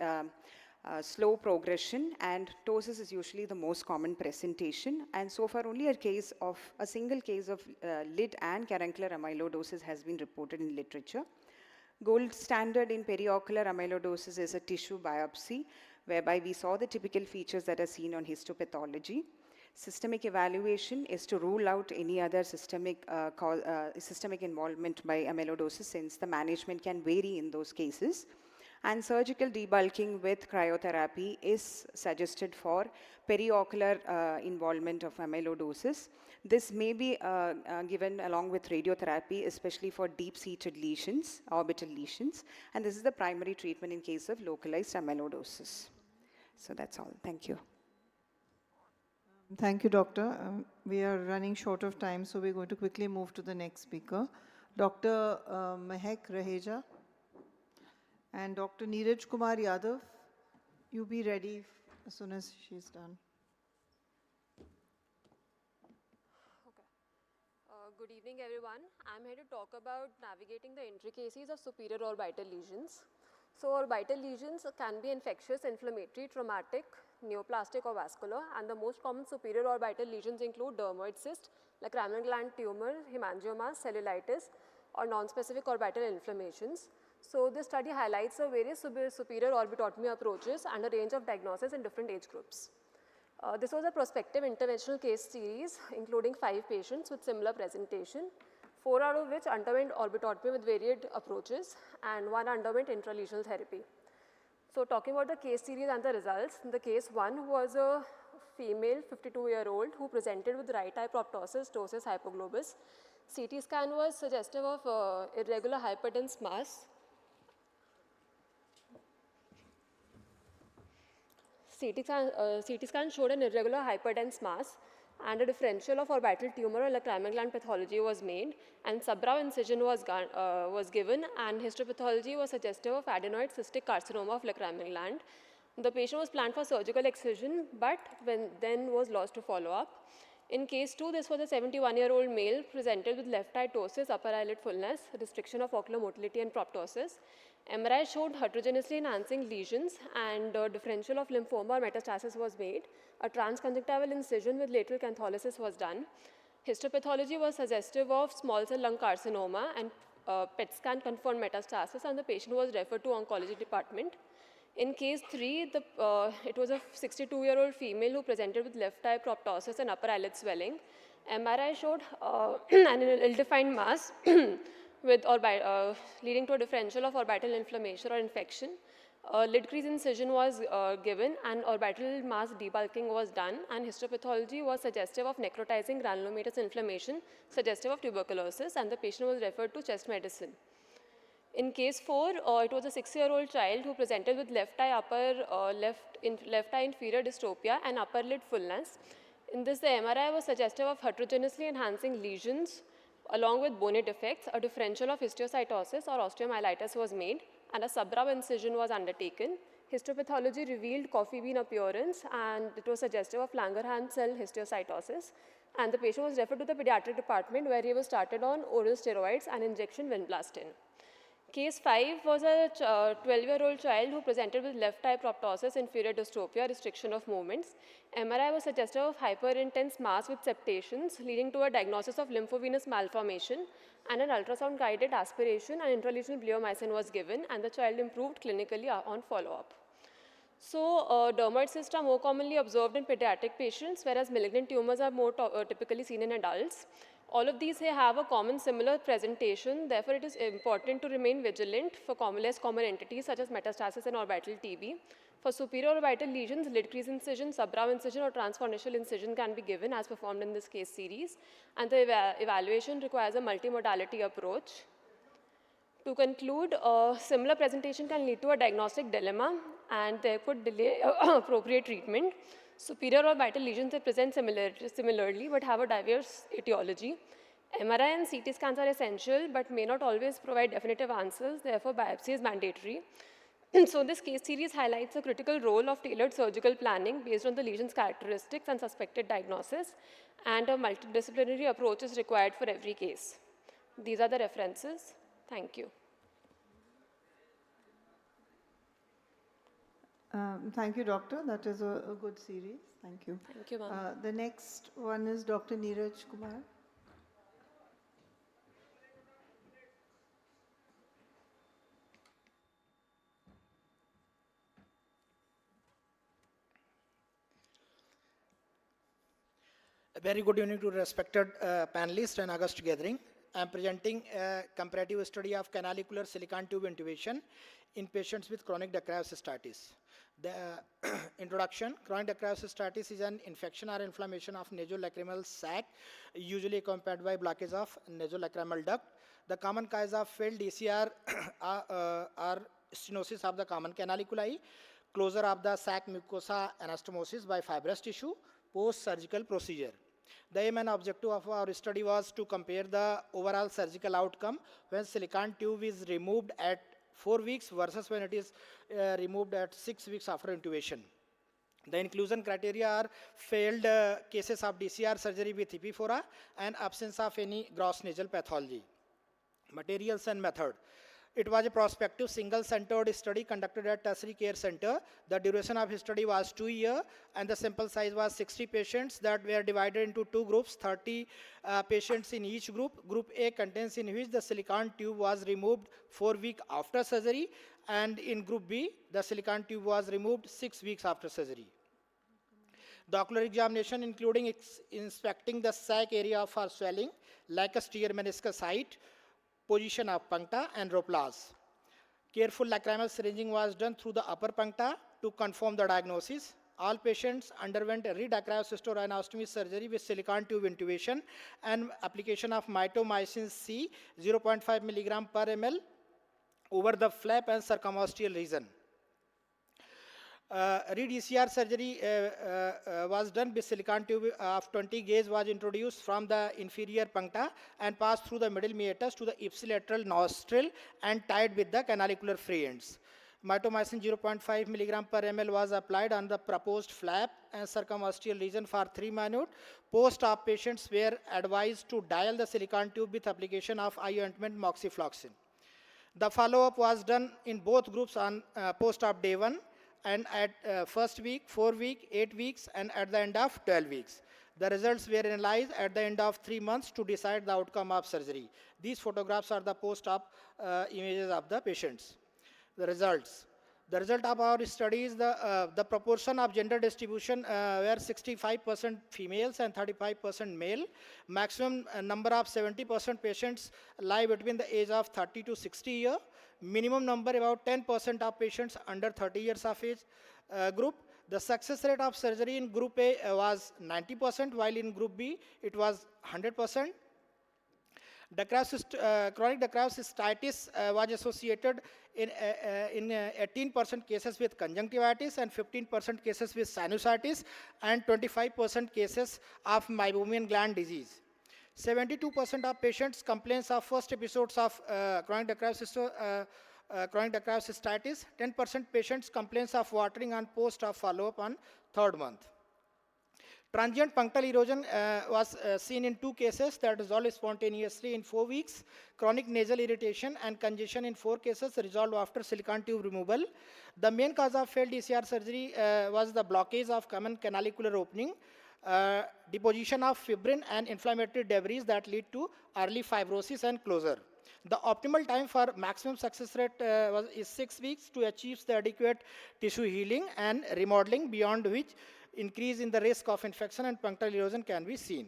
slow progression, and ptosis is usually the most common presentation. And so far, only a single case of lid and caruncular amyloidosis has been reported in literature. Gold standard in periocular amyloidosis is a tissue biopsy, whereby we saw the typical features that are seen on histopathology. Systemic evaluation is to rule out any other systemic involvement by amyloidosis, since the management can vary in those cases. And surgical debulking with cryotherapy is suggested for periocular involvement of amyloidosis. This may be given along with radiotherapy, especially for deep-seated lesions, orbital lesions. And this is the primary treatment in case of localized amyloidosis. So that's all. Thank you. Thank you, Doctor. We are running short of time, so we're going to quickly move to the next speaker. Dr. Mehak Raheja and Dr. Neeraj Kumar Yadav. You be ready as soon as she's done. Good evening, everyone. I'm here to talk about navigating the intricacies of superior orbital lesions. So orbital lesions can be infectious, inflammatory, traumatic, neoplastic or vascular, and the most common superior orbital lesions include dermoid cyst, lacrimal gland tumor, hemangiomas, cellulitis, or non-specific orbital inflammations. So this study highlights the various superior orbitotomy approaches and a range of diagnoses in different age groups. This was a prospective interventional case series including 5 patients with similar presentation, 4 out of which underwent orbitotomy with varied approaches and 1 underwent intralesional therapy. So talking about the case series and the results, the case 1 was a female 52-year-old who presented with right eye proptosis, ptosis, hypoglobus. CT scan was suggestive of irregular hyperdense mass. CT scan showed an irregular hyperdense mass and a differential of orbital tumor or lacrimal gland pathology was made, and subbrow incision was given, and histopathology was suggestive of adenoid cystic carcinoma of lacrimal gland. The patient was planned for surgical excision, but then was lost to follow-up. In case 2, this was a 71-year-old male presented with left eye ptosis, upper eyelid fullness, restriction of ocular motility and proptosis. MRI showed heterogeneously enhancing lesions, and differential of lymphoma or metastasis was made. A transconjunctival incision with lateral cantholysis was done. Histopathology was suggestive of small cell lung carcinoma, and PET scan confirmed metastasis, and the patient was referred to oncology department. In case 3, it was a 62-year-old female who presented with left eye proptosis and upper eyelid swelling. MRI showed an ill-defined mass with leading to a differential of orbital inflammation or infection. Lid crease incision was given, and orbital mass debulking was done, and histopathology was suggestive of necrotizing granulomatous inflammation, suggestive of tuberculosis, and the patient was referred to chest medicine. In case 4, it was a 6-year-old child who presented with left eye inferior dystropia and upper lid fullness. In this, the MRI was suggestive of heterogeneously enhancing lesions along with bony defects. A differential of histiocytosis or osteomyelitis was made, and a subbrow incision was undertaken. Histopathology revealed coffee bean appearance, and it was suggestive of Langerhans cell histiocytosis. And the patient was referred to the pediatric department, where he was started on oral steroids and injection vinblastine. Case 5 was a 12-year-old child who presented with left eye proptosis, inferior dystropia, restriction of movements. MRI was suggestive of hyperintense mass with septations, leading to a diagnosis of lymphovenous malformation, and an ultrasound-guided aspiration and intralesional bleomycin was given, and the child improved clinically on follow-up. So, dermoid cysts are more commonly observed in pediatric patients, whereas malignant tumors are more typically seen in adults. All of these have a common similar presentation. Therefore, it is important to remain vigilant for less common entities such as metastasis and orbital TB. For superior orbital lesions, lid crease incision, subbrow incision, or transforaminal incision can be given as performed in this case series. And the evaluation requires a multimodality approach. To conclude, a similar presentation can lead to a diagnostic dilemma, and there could delay appropriate treatment. Superior orbital lesions they present similarly but have a diverse etiology. MRI and CT scans are essential but may not always provide definitive answers. Therefore, biopsy is mandatory. So this case series highlights a critical role of tailored surgical planning based on the lesion's characteristics and suspected diagnosis, and a multidisciplinary approach is required for every case. These are the references. Thank you. Thank you, doctor. That is a good series. Thank you. Thank you, ma'am. The next one is Dr. Neeraj Kumar. A very good evening to respected panelists and August gathering. I am presenting a comparative study of canalicular silicon tube intubation in patients with chronic dacryocystitis. The introduction: chronic dacryocystitis is an infection or inflammation of nasolacrimal sac, usually accompanied by blockage of nasolacrimal duct. The common cause of failed DCR are stenosis of the common canaliculi, closure of the sac mucosa anastomosis by fibrous tissue, post-surgical procedure. The aim and objective of our study was to compare the overall surgical outcome when silicon tube is removed at 4 weeks versus when it is removed at 6 weeks after intubation. The inclusion criteria are failed cases of DCR surgery with EP4A and absence of any gross nasal pathology. Materials and method. It was a prospective single-centered study conducted at Tertiary Care Center. The duration of study was 2 years, and the sample size was 60 patients that were divided into 2 groups, 30 patients in each group. Group A contains in which the silicon tube was removed 4 weeks after surgery, and in Group B, the silicon tube was removed 6 weeks after surgery. The ocular examination, including inspecting the sac area for swelling, lacusteal meniscus height, position of puncta and rhoplaz. Careful lacrimal syringing was done through the upper puncta to confirm the diagnosis. All patients underwent redacryocystoidectomy surgery with silicon tube intubation and application of mitomycin C 0.5 mg/ml over the flap and circumostial region. Re-DCR surgery was done with silicon tube of 20 gauge was introduced from the inferior puncta and passed through the middle meatus to the ipsilateral nostril and tied with the canalicular free ends. Mitomycin 0.5 milligram per ml was applied on the proposed flap and circumostial region for 3 minutes. Post-op patients were advised to dial the silicon tube with application of eye ointment moxifloxacin. The follow-up was done in both groups on post-op day 1 and at first week, 4 week, 8 weeks, and at the end of 12 weeks. The results were analyzed at the end of 3 months to decide the outcome of surgery. These photographs are the post-op images of the patients. The results. The result of our study is the proportion of gender distribution were 65% females and 35% male. Maximum number of 70% patients lie between the age of 30 to 60 years. Minimum number about 10% of patients under 30 years of age group. The success rate of surgery in group A was 90%, while in group B it was 100%. Chronic Dacral cystitis was associated in 18% cases with conjunctivitis and 15% cases with sinusitis and 25% cases of meibomian gland disease. 72% of patients complains of first episodes of chronic Dacral cystitis. 10% patients complains of watering on post-op follow-up on 3rd month. Transient punctal erosion was seen in 2 cases that resolved spontaneously in 4 weeks. Chronic nasal irritation and congestion in 4 cases resolved after silicon tube removal. The main cause of failed DCR surgery was the blockage of common canalicular opening, deposition of fibrin and inflammatory debris that lead to early fibrosis and closure. The optimal time for maximum success rate is 6 weeks to achieve the adequate tissue healing and remodeling, beyond which increase in the risk of infection and punctal erosion can be seen.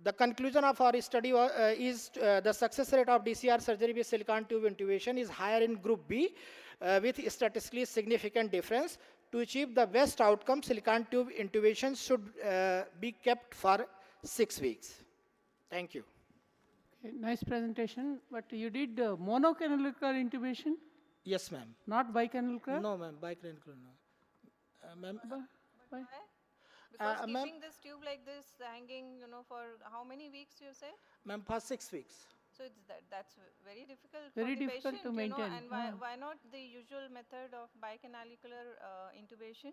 The conclusion of our study is the success rate of DCR surgery with silicon tube intubation is higher in group B with statistically significant difference. To achieve the best outcome, silicon tube intubation should be kept for 6 weeks. Thank you. Okay, nice presentation, but you did monocanalicular intubation? Yes, ma'am. Not bicanalicular? No, ma'am, bicanalicular no. Ma'am, Why? Because ma'am, keeping this tube like this hanging, you know, for how many weeks you said? ma'am, for 6 weeks. So it's that's very difficult Very for the difficult patient, to you know, maintain. and why not the usual method of bicanalicular intubation?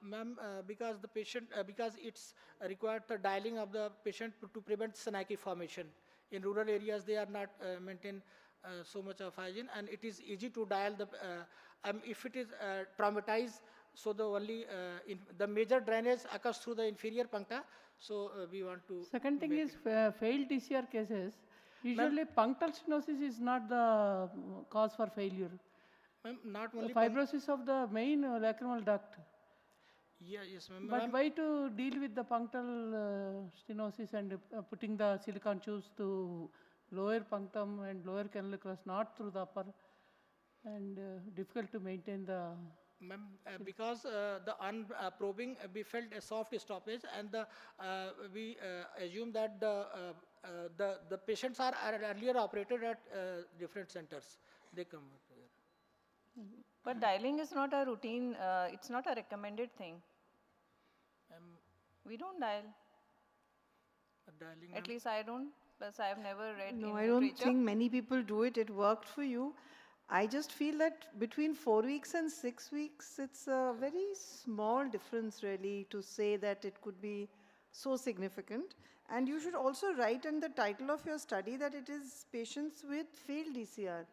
Ma'am, because the patient, because it's required the dialing of the patient to prevent synaptic formation. In rural areas, they are not maintain so much of hygiene, and it is easy to dial the, if it is traumatized, so the only, the major drainage occurs through the inferior puncta, so we want to. Second thing is failed DCR cases. Usually punctal stenosis is not the cause for failure. Ma'am, not only fibrosis of the main lacrimal duct. Yeah, yes, ma'am. But why to deal with the punctal stenosis and putting the silicon tubes to lower punctum and lower canaliculus, not through the upper, and difficult to maintain the. Ma'am, because the probing, we felt a soft stoppage, and we assume that the patients are earlier operated at different centers. They come here. But dialing is not a routine, it's not a recommended thing. We don't dial. Dialing, at least I don't, plus I have never read in No, I don't literature. think many people do it. It worked for you. I just feel that between 4 weeks and 6 weeks, it's a very small difference really to say that it could be so significant. And you should also write in the title of your study that it is patients with failed DCR,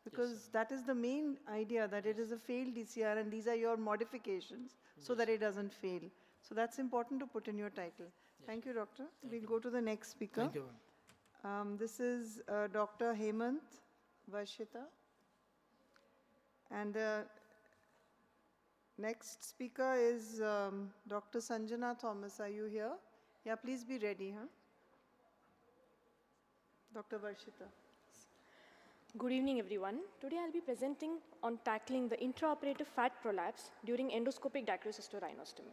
because that is the main idea, that it is a failed DCR and these are your modifications so that it doesn't fail. So that's important to put in your title. Thank you, doctor. We'll go to the next speaker. Thank you. This is Dr. Hemant Varshita. And the next speaker is Dr. Sanjana Thomas. Are you here? Yeah, please be ready, huh? Dr. Varshita. Good evening, everyone. Today I'll be presenting on tackling the intraoperative fat prolapse during endoscopic dacryocysterinostomy.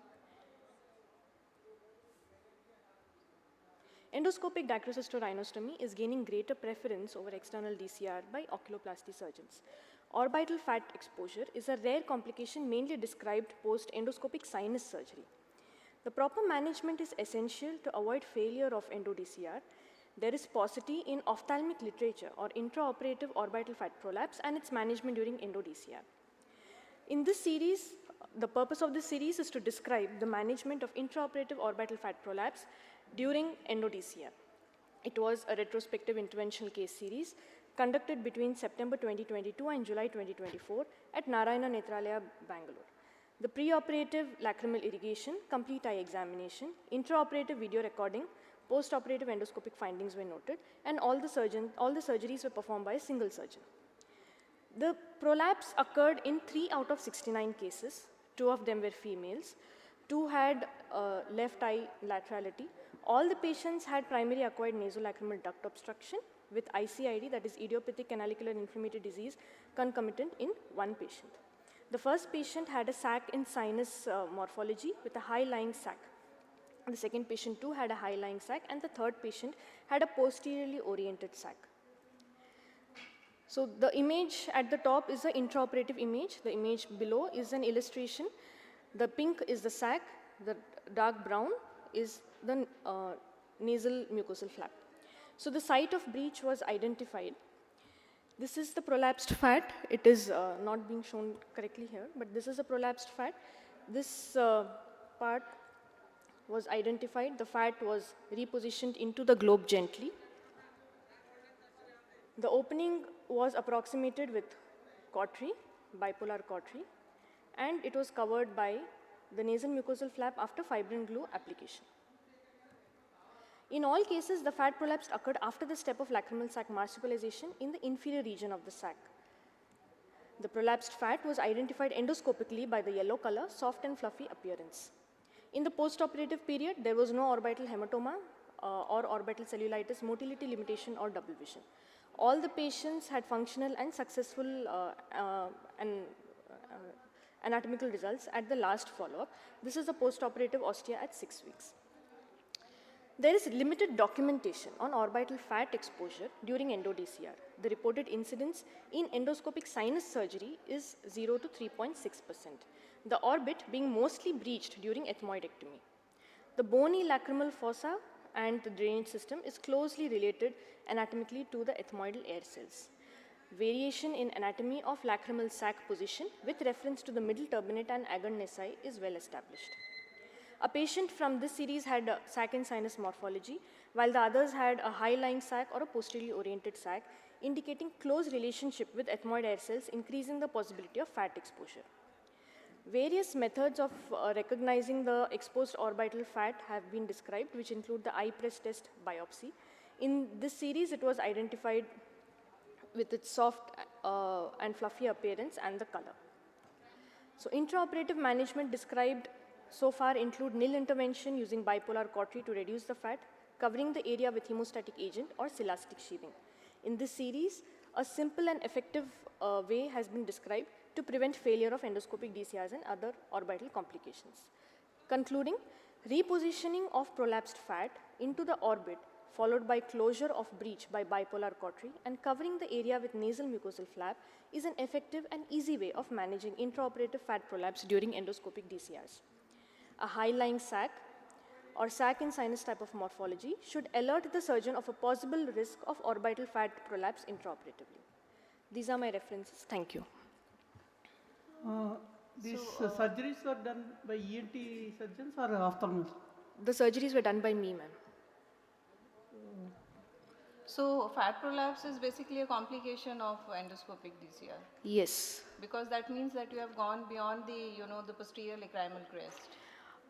Endoscopic dacryocysterinostomy is gaining greater preference over external DCR by oculoplasty surgeons. Orbital fat exposure is a rare complication mainly described post-endoscopic sinus surgery. The proper management is essential to avoid failure of endo-DCR. There is paucity in ophthalmic literature or intraoperative orbital fat prolapse and its management during endo-DCR. In this series, the purpose of this series is to describe the management of intraoperative orbital fat prolapse during endo-DCR. It was a retrospective interventional case series conducted between September 2022 and July 2024 at Narayana Nethralaya, Bangalore. The preoperative lacrimal irrigation, complete eye examination, intraoperative video recording, post-operative endoscopic findings were noted, and all the surgeries were performed by a single surgeon. The prolapse occurred in 3 out of 69 cases. 2 of them were females. 2 had left eye laterality. All the patients had primary acquired nasolacrimal duct obstruction with ICID, that is idiopathic canalicular inflammatory disease, concomitant in 1 patient. The first patient had a sac in sinus morphology with a high-lying sac. The second patient too had a high-lying sac, and the third patient had a posteriorly oriented sac. So the image at the top is the intraoperative image. The image below is an illustration. The pink is the sac, the dark brown is the nasal mucosal flap. So the site of breach was identified. This is the prolapsed fat. It is not being shown correctly here, but this is a prolapsed fat. This part was identified. The fat was repositioned into the globe gently. The opening was approximated with cautery, bipolar cautery, and it was covered by the nasal mucosal flap after fibrin glue application. In all cases, the fat prolapse occurred after the step of lacrimal sac marsupialization in the inferior region of the sac. The prolapsed fat was identified endoscopically by the yellow color, soft and fluffy appearance. In the postoperative period, there was no orbital hematoma or orbital cellulitis, motility limitation, or double vision. All the patients had functional and successful anatomical results at the last follow-up. This is a postoperative ostia at 6 weeks. There is limited documentation on orbital fat exposure during endo-DCR. The reported incidence in endoscopic sinus surgery is 0 to 3.6%, the orbit being mostly breached during ethmoidectomy. The bony lacrimal fossa and the drainage system is closely related anatomically to the ethmoidal air cells. Variation in anatomy of lacrimal sac position with reference to the middle turbinate and agond nesi is well established. A patient from this series had a sac and sinus morphology, while the others had a high-lying sac or a posteriorly oriented sac, indicating close relationship with ethmoid air cells, increasing the possibility of fat exposure. Various methods of recognizing the exposed orbital fat have been described, which include the eye press test biopsy. In this series, it was identified with its soft and fluffy appearance and the color. So intraoperative management described so far include nil intervention using bipolar cautery to reduce the fat, covering the area with hemostatic agent or silastic sheathing. In this series, a simple and effective way has been described to prevent failure of endoscopic DCRs and other orbital complications. Concluding, repositioning of prolapsed fat into the orbit followed by closure of breach by bipolar cautery and covering the area with nasal mucosal flap is an effective and easy way of managing intraoperative fat prolapse during endoscopic DCRs. A high-lying sac or sac and sinus type of morphology should alert the surgeon of a possible risk of orbital fat prolapse intraoperatively. These are my references. Thank you. These surgeries were done by ENT surgeons or ophthalmologists? The surgeries were done by me, ma'am. So fat prolapse is basically a complication of endoscopic DCR. Yes. Because that means that you have gone beyond the posterior lacrimal crest.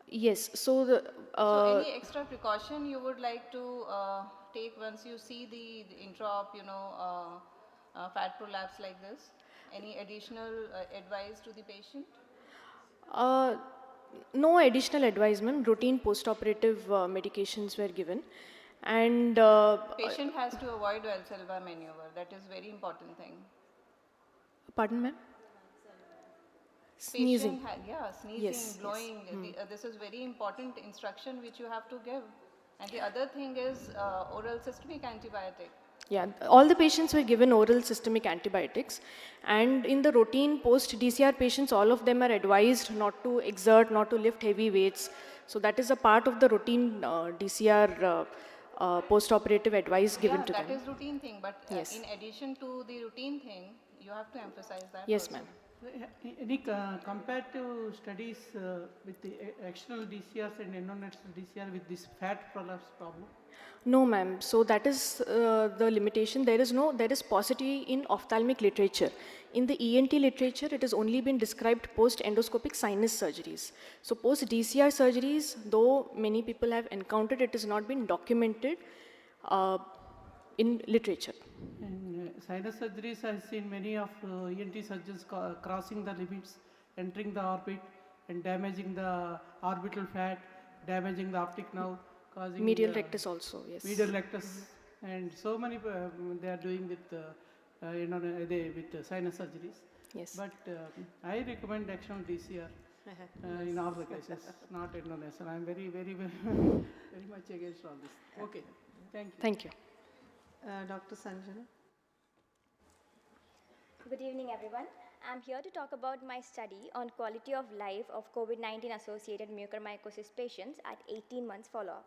Yes. So the so any extra precaution you would like to take once you see the intraop, fat prolapse like this? Any additional advice to the patient? No additional advice, ma'am. Routine postoperative medications were given. And patient has to avoid Valsalva maneuver. That is very important thing. Pardon, ma'am? Sneezing. Sneezing, yes, blowing. Yes. This is very important instruction which you have to give. And the other thing is oral systemic antibiotic. Yeah, all the patients were given oral systemic antibiotics, and in the routine post-DCR patients, all of them are advised not to exert, not to lift heavy weights. So that is a part of the routine DCR post-operative advice given to them. That is routine thing, but Yes. in addition to the routine thing, you have to emphasize that Yes, also. ma'am. Any comparative studies with the external DCRs and endonational DCR with this fat prolapse problem? No, ma'am. So that is the limitation. There is paucity in ophthalmic literature. In the ENT literature, it has only been described post-endoscopic sinus surgeries. So post-DCR surgeries, though many people have encountered, it has not been documented in literature. And sinus surgeries, I've seen many of ENT surgeons crossing the limits, entering the orbit and damaging the orbital fat, damaging the optic nerve, causing Medial rectus also, yes. medial rectus, and so many they are doing with with sinus surgeries. Yes. But I recommend external DCR in all the cases, not endonasal. I'm very, very, very much against all this. Okay, thank you. Thank you. Dr. Sanjana. Good evening, everyone. I'm here to talk about my study on quality of life of COVID-19 associated mucormycosis patients at 18 months follow-up.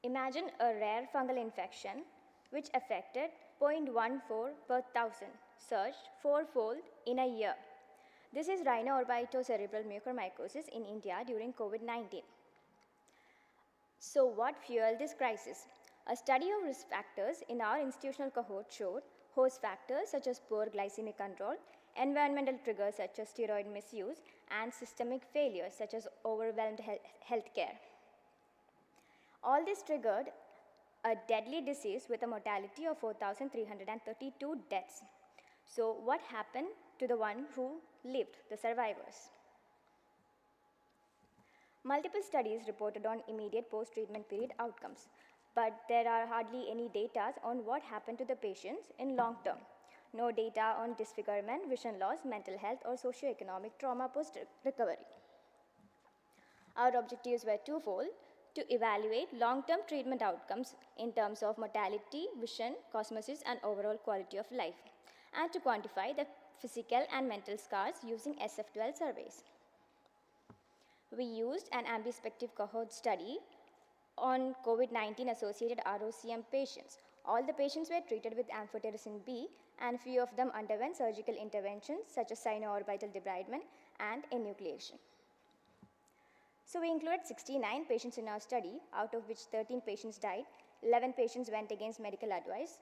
Imagine a rare fungal infection which affected 0.14 per thousand, surged fourfold in a year. This is rhino-orbitocerebral mucormycosis in India during COVID-19. So what fueled this crisis? A study of risk factors in our institutional cohort showed host factors such as poor glycemic control, environmental triggers such as steroid misuse, and systemic failures such as overwhelmed healthcare. All this triggered a deadly disease with a mortality of 4,332 deaths. So what happened to the one who lived, the survivors? Multiple studies reported on immediate post-treatment period outcomes, but there are hardly any data on what happened to the patients in long term. No data on disfigurement, vision loss, mental health, or socioeconomic trauma post-recovery. Our objectives were twofold: to evaluate long-term treatment outcomes in terms of mortality, vision, cosmosis, and overall quality of life, and to quantify the physical and mental scars using SF12 surveys. We used an ambispective cohort study on COVID-19 associated ROCM patients. All the patients were treated with amphotericin B, and few of them underwent surgical interventions such as sino-orbital debridement and enucleation. So we included 69 patients in our study, out of which 13 patients died, 11 patients went against medical advice,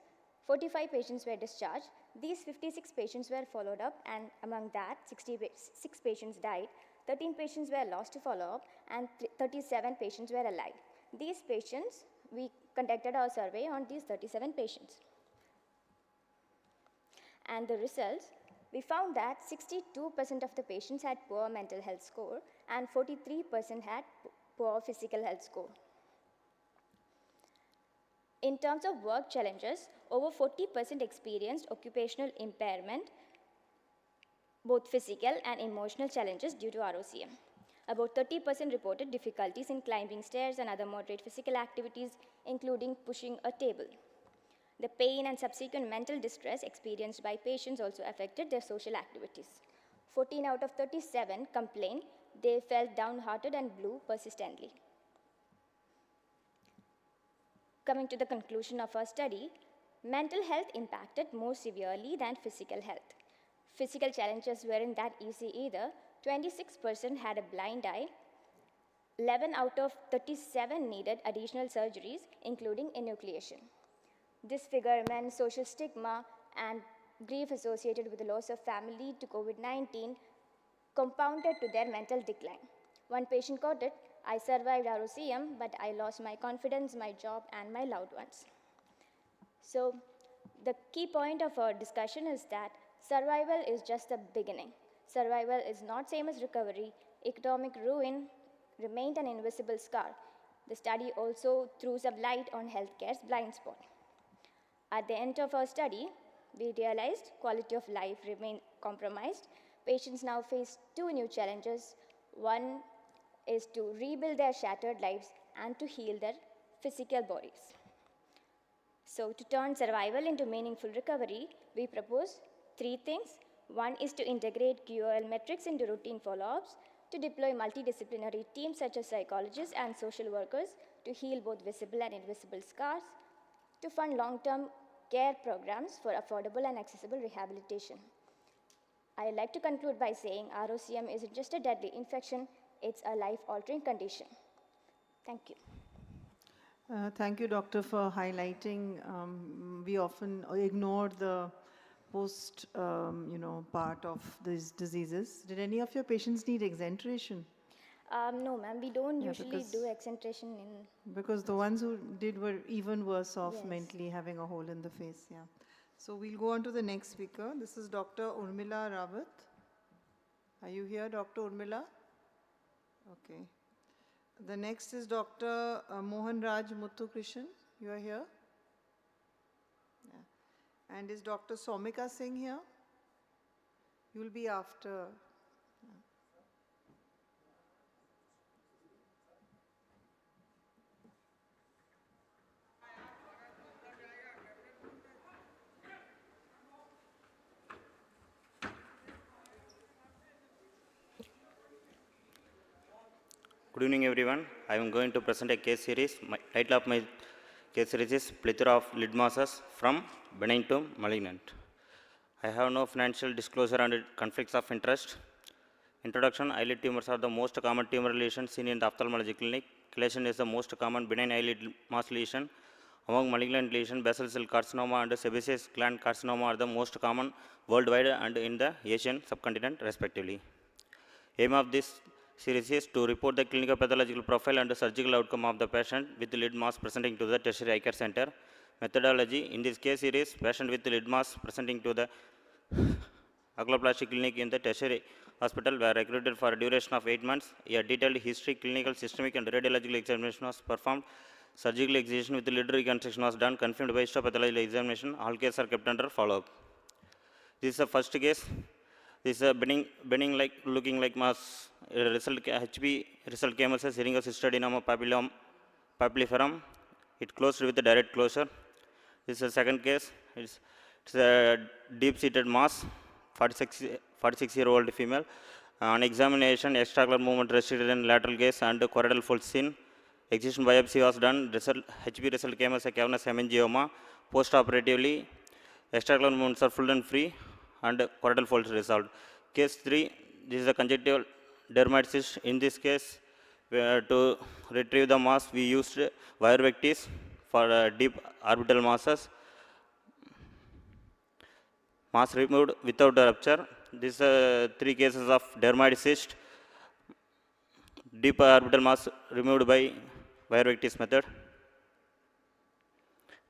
45 patients were discharged. These 56 patients were followed up, and among that, 66 patients died, 13 patients were lost to follow-up, and 37 patients were alive. These patients, we conducted our survey on these 37 patients. And the results, we found that 62% of the patients had poor mental health score and 43% had poor physical health score. In terms of work challenges, over 40% experienced occupational impairment, both physical and emotional challenges due to ROCM. About 30% reported difficulties in climbing stairs and other moderate physical activities, including pushing a table. The pain and subsequent mental distress experienced by patients also affected their social activities. 14 out of 37 complained they felt downhearted and blue persistently. Coming to the conclusion of our study, mental health impacted more severely than physical health. Physical challenges weren't that easy either. 26% had a blind eye. 11 out of 37 needed additional surgeries, including enucleation. Disfigurement, social stigma, and grief associated with the loss of family to COVID-19 compounded to their mental decline. One patient quoted, "I survived ROCM, but I lost my confidence, my job, and my loved ones." So the key point of our discussion is that survival is just the beginning. Survival is not same as recovery. Economic ruin remained an invisible scar. The study also threw some light on healthcare's blind spot. At the end of our study, we realized quality of life remained compromised. Patients now face two new challenges. One is to rebuild their shattered lives and to heal their physical bodies. So to turn survival into meaningful recovery, we propose 3 things. One is to integrate QOL metrics into routine follow-ups, to deploy multidisciplinary teams such as psychologists and social workers to heal both visible and invisible scars, to fund long-term care programs for affordable and accessible rehabilitation. I'd like to conclude by saying ROCM isn't just a deadly infection, it's a life-altering condition. Thank you. Thank you, doctor, for highlighting. We often ignore the post, part of these diseases. Did any of your patients need exenteration? No, ma'am, we don't usually because- do exenteration in... Because the ones who did were even worse off Yes. mentally, having a hole in the face. Yeah. So we'll go on to the next speaker. This is Dr. Urmila Rawat. Are you here, Dr. Urmila? Okay. The next is Dr. Mohan Raj Muthukrishnan. You are here? Yeah. And is Dr. Somika Singh here? You will be after. Good evening, everyone. I am going to present a case series. My title of my case series is Plethora of Lid Masses from Benign to Malignant. I have no financial disclosure and conflicts of interest. Introduction: eyelid tumors are the most common tumor lesions seen in the ophthalmology clinic. Chelation is the most common benign eyelid mass lesion. Among malignant lesions, basal cell carcinoma and sebaceous gland carcinoma are the most common worldwide and in the Asian subcontinent, respectively. Aim of this series is to report the clinical pathological profile and surgical outcome of the patient with lid mass presenting to the tertiary eye care center. Methodology: in this case series, patient with lid mass presenting to the Oculoplasty clinic in the tertiary hospital were recruited for a duration of 8 months. A detailed history, clinical, systemic and radiological examination was performed. Surgical excision with lid reconstruction was done, confirmed by histopathological examination. All cases are kept under follow-up. This is the first case. This is a benign like looking like mass. HB result came as a syringocystadenoма papilliferum. It closed with a direct closure. This is the second case. It's a deep-seated mass, 46-year-old female. On examination, extraocular movement restricted in lateral gaze and choroidal folds seen. Excision biopsy was done. HB result came as a cavernous hemangioma. Post-operatively, extraocular movements are full and free and choroidal folds resolved. Case 3, this is a conjunctival dermoid cyst. In this case, to retrieve the mass, we used wire vectis for deep orbital masses. Mass removed without a rupture. These are 3 cases of dermoid cyst. Deep orbital mass removed by wire vectis method.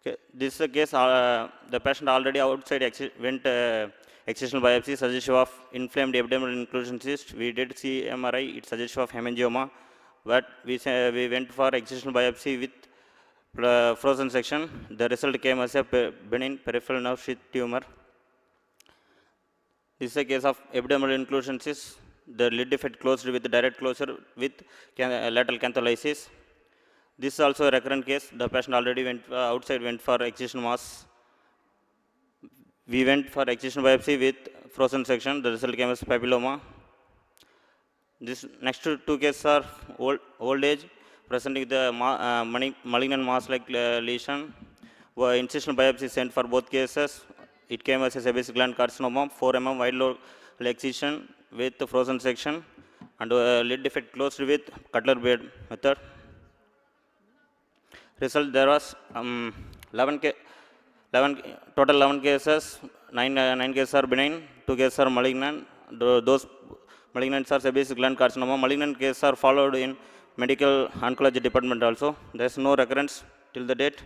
Okay. This is a case, the patient already outside went excisional biopsy, suggestive of inflamed abdominal inclusion cyst. We did see MRI, it's suggestive of hemangioma, but we went for excisional biopsy with frozen section. The result came as a benign peripheral nerve sheath tumor. This is a case of abdominal inclusion cyst. The lid defect closed with direct closure with lateral cantholysis. This is also a recurrent case. The patient already went went for excision mass. We went for excision biopsy with frozen section. The result came as papilloma. This next 2 cases are old age, presenting the malignant mass-like lesion. Incisional biopsy sent for both cases. It came as a sebaceous gland carcinoma, 4 mm wide lobe excision with frozen section, and lid defect closed with Cutler bead method. Result: there was 11 cases, 9 cases are benign, 2 cases are malignant. Those malignants are sebaceous gland carcinoma. Malignant cases are followed in medical oncology department also. There is no recurrence till the date.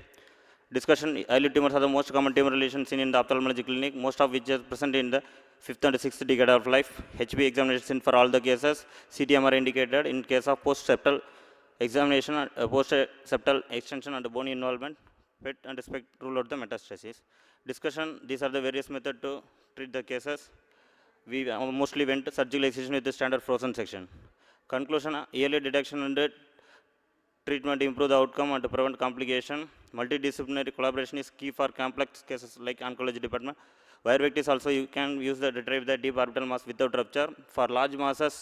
Discussion: eyelid tumors are the most common tumor lesions seen in the ophthalmology clinic, most of which is present in the 5th and 6th decade of life. HB examination for all the cases. CTMR indicated in case of post-septal examination, post-septal extension and bone involvement. PET and SPECT rule out the metastasis. Discussion: these are the various methods to treat the cases. We mostly went surgical excision with the standard frozen section. Conclusion: early detection and treatment to improve the outcome and to prevent complication. Multidisciplinary collaboration is key for complex cases like oncology department. Wire vectors also you can use the retrieve the deep orbital mass without rupture. For large masses,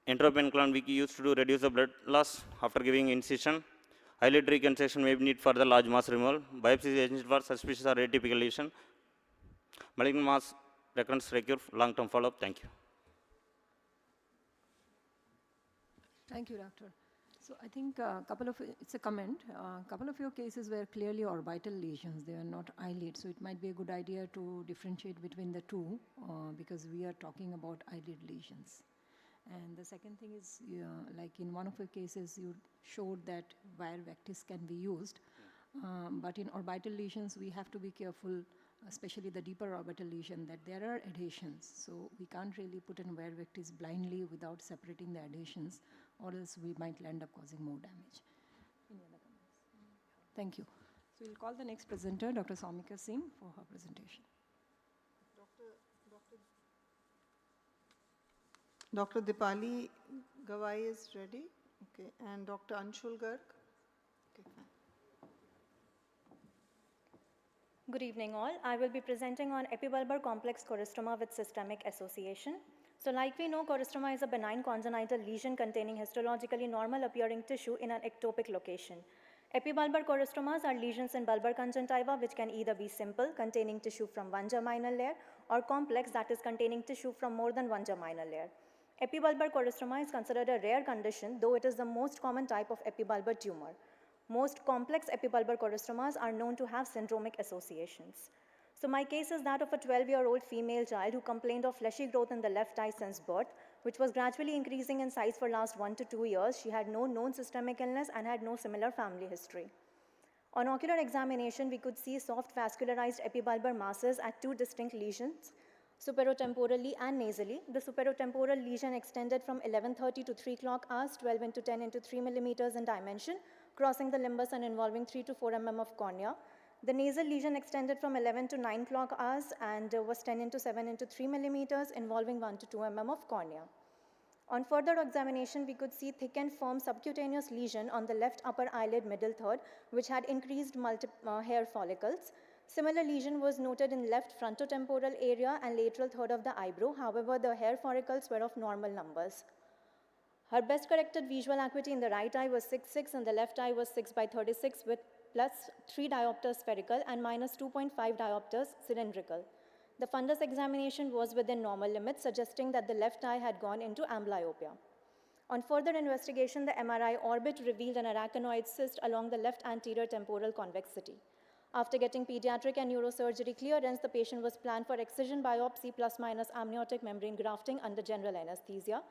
entropy incline we used to reduce the blood loss after giving incision. Eyelid reconstruction may be need for the large mass removal. Biopsy is essential for suspicious or atypical lesion. Malignant mass recurrence require long-term follow-up. Thank you. Thank you, doctor. So I think it's a comment. A couple of your cases were clearly orbital lesions. They are not eyelid. So it might be a good idea to differentiate between the two because we are talking about eyelid lesions. And the second thing is, like in one of your cases, you showed that wire vectors can be used. But in orbital lesions, we have to be careful, especially the deeper orbital lesion, that there are adhesions. So we can't really put in wire vectors blindly without separating the adhesions, or else we might end up causing more damage. Any other comments? Thank you. So we'll call the next presenter, Dr. Soumika Singh, for her presentation. Dr. Dipali Gawai is ready. Okay, and Dr. Anshul Garg. Okay, fine. Good evening all. I will be presenting on epibulbar complex choristroma with systemic association. So like we know, choristroma is a benign congenital lesion containing histologically normal appearing tissue in an ectopic location. Epibulbar choristromas are lesions in bulbar conjunctiva which can either be simple, containing tissue from one germinal layer, or complex, that is containing tissue from more than one germinal layer. Epibulbar choristroma is considered a rare condition, though it is the most common type of epibulbar tumor. Most complex epibulbar choristromas are known to have syndromic associations. So my case is that of a 12-year-old female child who complained of fleshy growth in the left eye since birth, which was gradually increasing in size for last 1 to 2 years. She had no known systemic illness and had no similar family history. On ocular examination, we could see soft vascularized epibulbar masses at 2 distinct lesions, superotemporally and nasally. The superotemporal lesion extended from 11:30 to 3 o'clock hours, 12 into 10 into 3 millimeters in dimension, crossing the limbus and involving 3 to 4 mm of cornea. The nasal lesion extended from 11 to 9 o'clock hours and was 10 into 7 into 3 millimeters, involving 1 to 2 mm of cornea. On further examination, we could see thick and firm subcutaneous lesion on the left upper eyelid middle third, which had increased hair follicles. Similar lesion was noted in left frontotemporal area and lateral third of the eyebrow. However, the hair follicles were of normal numbers. Her best corrected visual acuity in the right eye was 6.6 and the left eye was 6/36 with plus 3 diopters spherical and minus 2.5 diopters cylindrical. The fundus examination was within normal limits, suggesting that the left eye had gone into amblyopia. On further investigation, the MRI orbit revealed an arachnoid cyst along the left anterior temporal convexity. After getting pediatric and neurosurgery clearance, the patient was planned for excision biopsy plus minus amniotic membrane grafting under general anesthesia,